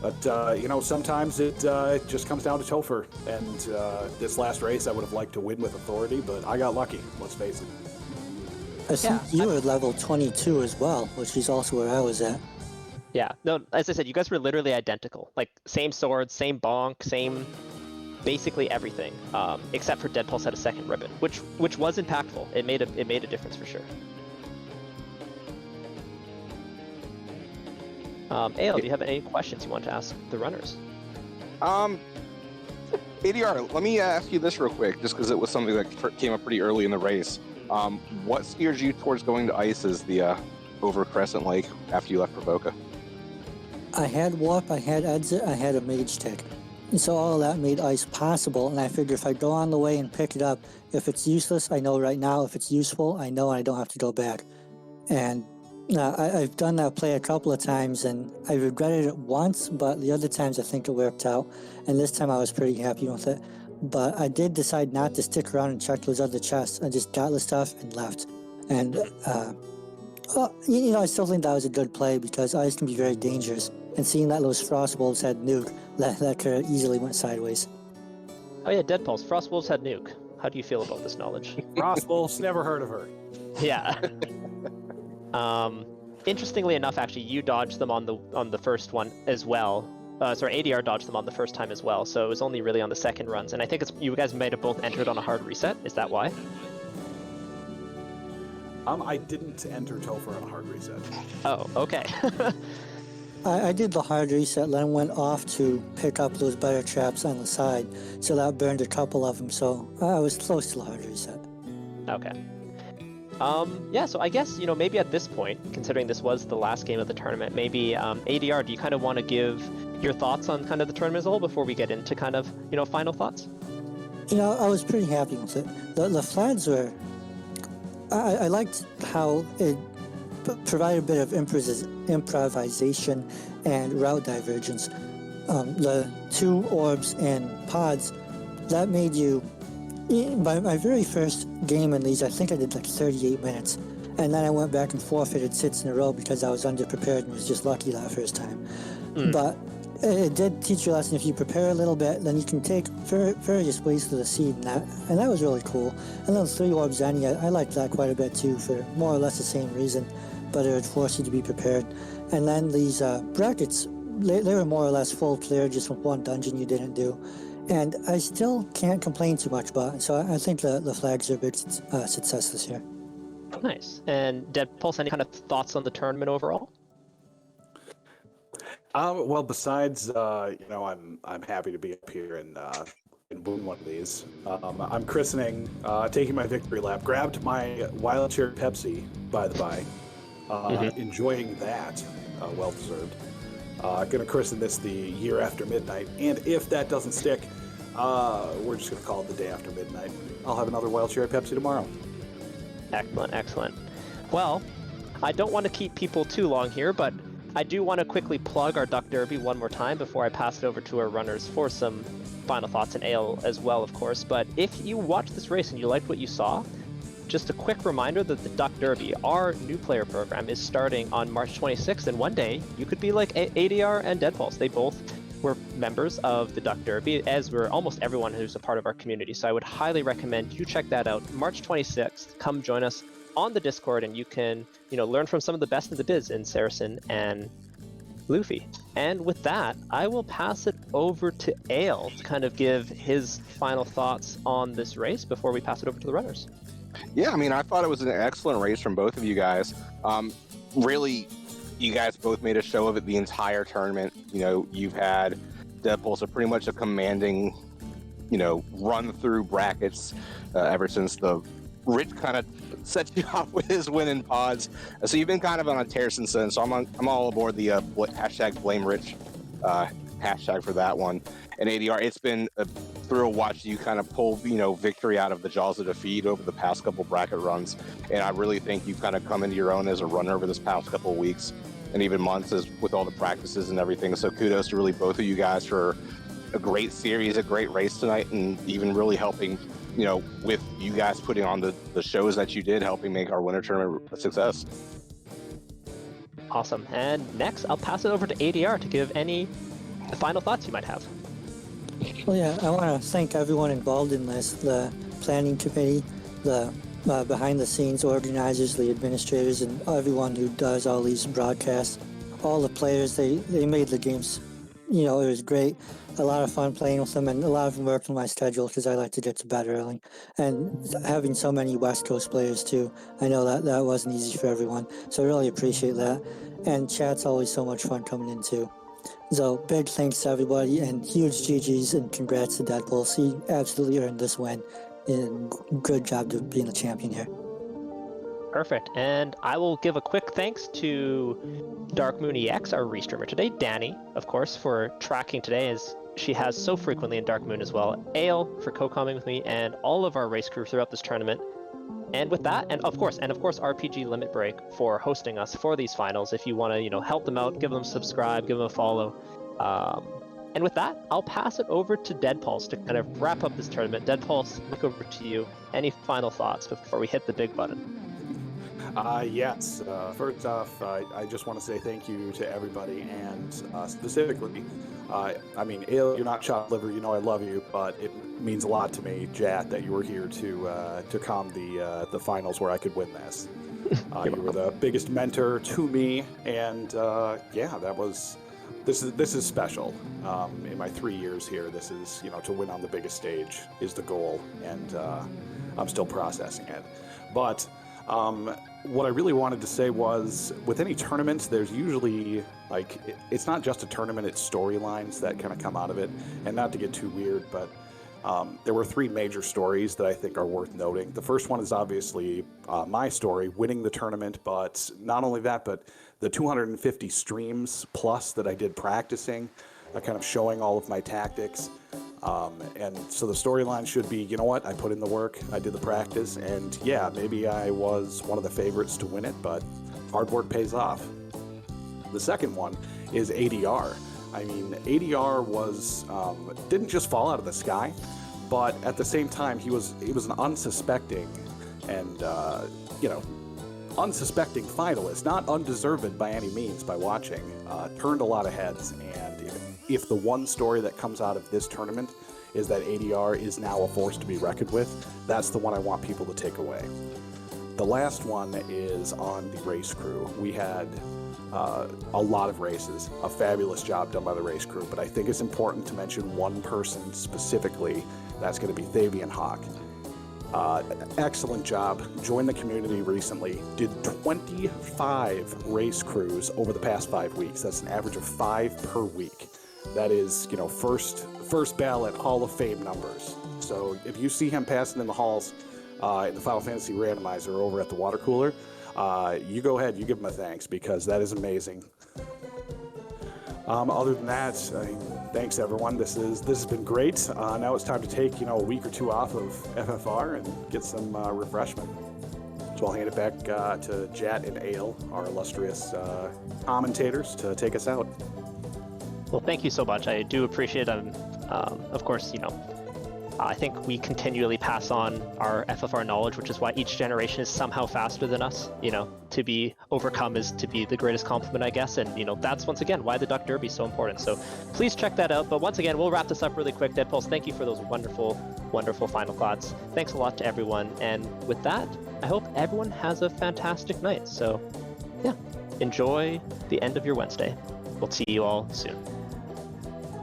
But, sometimes it just comes down to Topher, and this last race I would have liked to win with authority, but I got lucky, let's face it. I think you were level 22 as well, which is also where I was at. Yeah, no, as I said, you guys were literally identical. Like, same sword, same bonk, same basically everything, except for Deadpulse had a second ribbon, which was impactful. It made a difference for sure. Ale, do you have any questions you want to ask the runners? ADR, let me ask you this real quick, just because it was something that came up pretty early in the race. What steers you towards going to ice as the over Crescent Lake after you left Provoca? I had warp, I had exit, I had a mage tech. And so all of that made ice possible, and I figure if I go on the way and pick it up, if it's useless, I know right now. If it's useful, I know I don't have to go back. And I've done that play a couple of times, and I regretted it once, but the other times I think it worked out. And this time I was pretty happy with it. But I did decide not to stick around and check those other chests. I just got the stuff and left. And, I still think that was a good play because ice can be very dangerous. And seeing that those Frostwolves had nuke, that could have easily went sideways. Oh yeah, Deadpulse. Frostwolves had nuke. How do you feel about this knowledge? Frostwolves, never heard of her. Yeah. Interestingly enough, actually, you dodged them on the first one as well. ADR dodged them on the first time as well, so it was only really on the second runs. And I think you guys might have both entered on a hard reset. Is that why? I didn't enter Topher on a hard reset. Oh, okay. I did the hard reset, then went off to pick up those better traps on the side, so that burned a couple of them, so I was close to the hard reset. Okay. Yeah, so I guess, maybe at this point, considering this was the last game of the tournament, maybe ADR, do you kind of want to give your thoughts on kind of the tournament as a whole before we get into kind of, final thoughts? I was pretty happy with it. The flags were... I liked how it provided a bit of improvisation and route divergence. The 2 orbs and pods, that made you... My very first game in these, I think I did like 38 minutes. And then I went back and forfeited 6 in a row because I was underprepared and was just lucky that first time. But it did teach you a lesson. If you prepare a little bit, then you can take various ways to the seed, and that was really cool. And then 3 orbs Zenny, I liked that quite a bit too, for more or less the same reason, but it would force you to be prepared. And then these brackets, they were more or less full clear, just with 1 dungeon you didn't do. And I still can't complain too much, but so I think the flags are a big success this year. Nice. And Deadpulse, any kind of thoughts on the tournament overall? Well, besides, I'm happy to be up here and win one of these. I'm christening, taking my victory lap. Grabbed my wild cherry Pepsi, by the by. Enjoying that, well deserved. Gonna christen this the year after midnight, and if that doesn't stick, we're just gonna call it the day after midnight. I'll have another wild cherry Pepsi tomorrow. Excellent, excellent. Well, I don't want to keep people too long here, but I do want to quickly plug our Duck Derby one more time before I pass it over to our runners for some final thoughts, and Ale as well, of course. But if you watched this race and you liked what you saw, just a quick reminder that the Duck Derby, our new player program, is starting on March 26th, and one day you could be like ADR and Deadpulse. They both were members of the Duck Derby, as were almost everyone who's a part of our community. So I would highly recommend you check that out. March 26th, come join us on the Discord, and you can, learn from some of the best in the biz in Saracen and Luffy. And with that, I will pass it over to Ale to kind of give his final thoughts on this race before we pass it over to the runners. Yeah, I thought it was an excellent race from both of you guys. Really, you guys both made a show of it the entire tournament. You've had Deadpulse pretty much a commanding, run through brackets ever since the Rich kind of set you off with his win in pods. So you've been kind of on a tear since then. So I'm all aboard the hashtag blame Rich hashtag for that one. And ADR, it's been a thrill watching you kind of pull victory out of the jaws of defeat over the past couple bracket runs. And I really think you've kind of come into your own as a runner over this past couple of weeks and even months with all the practices and everything. So kudos to really both of you guys for a great series, a great race tonight, and even really helping, with you guys putting on the shows that you did, helping make our winter tournament a success. Awesome. And next, I'll pass it over to ADR to give any final thoughts you might have. Well, yeah, I want to thank everyone involved in this, the planning committee, the behind-the-scenes organizers, the administrators, and everyone who does all these broadcasts. All the players, they made the games, it was great. A lot of fun playing with them, and a lot of them worked on my schedule because I like to get to bed early. And having so many West Coast players, too, I know that wasn't easy for everyone, so I really appreciate that. And chat's always so much fun coming in, too. So big thanks to everybody, and huge GGs and congrats to Deadpulse. He absolutely earned this win, and good job to being the champion here. Perfect. And I will give a quick thanks to Dark Moon EX, our restreamer today, Danny, of course, for tracking today, as she has so frequently in Dark Moon as well, Ale for co-commenting with me, and all of our race crew throughout this tournament. And with that, and of course, RPG Limit Break for hosting us for these finals. If you want to, help them out, give them a subscribe, give them a follow. And with that, I'll pass it over to Deadpulse to kind of wrap up this tournament. Deadpulse, look over to you. Any final thoughts before we hit the big button? Yes. First off, I just want to say thank you to everybody, and specifically, Ale, you're not chopped liver, I love you, but it means a lot to me, Jat, that you were here to calm the finals where I could win this. You were the biggest mentor to me, and this is special. In my 3 years here, this is, to win on the biggest stage is the goal, and I'm still processing it. But what I really wanted to say was, with any tournament, there's usually, it's not just a tournament, it's storylines that kind of come out of it. And not to get too weird, but there were 3 major stories that I think are worth noting. The first one is obviously my story, winning the tournament, but not only that, but the 250 streams plus that I did practicing, kind of showing all of my tactics. And so the storyline should be, I put in the work, I did the practice, and yeah, maybe I was one of the favorites to win it, but hard work pays off. The second one is ADR. ADR was, didn't just fall out of the sky, but at the same time, he was an unsuspecting and, unsuspecting finalist, not undeserved by any means by watching, turned a lot of heads, and if the one story that comes out of this tournament is that ADR is now a force to be reckoned with, that's the one I want people to take away. The last one is on the race crew. We had a lot of races, a fabulous job done by the race crew, but I think it's important to mention one person specifically. That's going to be Thavian Hawk. Excellent job, joined the community recently, did 25 race crews over the past 5 weeks. That's an average of 5 per week. That is, first ballot Hall of Fame numbers. So if you see him passing in the halls in the Final Fantasy Randomizer over at the water cooler, you go ahead, you give him a thanks, because that is amazing. Other than that, thanks everyone. This has been great. Now it's time to take a week or 2 off of FFR and get some refreshment. So I'll hand it back to Jat and Ale, our illustrious commentators, to take us out. Well, thank you so much. I do appreciate it. Of course, I think we continually pass on our FFR knowledge, which is why each generation is somehow faster than us. To be overcome is to be the greatest compliment, I guess. And, that's once again why the Duck Derby is so important. So please check that out. But once again, we'll wrap this up really quick. Deadpulse, thank you for those wonderful, wonderful final thoughts. Thanks a lot to everyone. And with that, I hope everyone has a fantastic night. So, yeah, enjoy the end of your Wednesday. We'll see you all soon.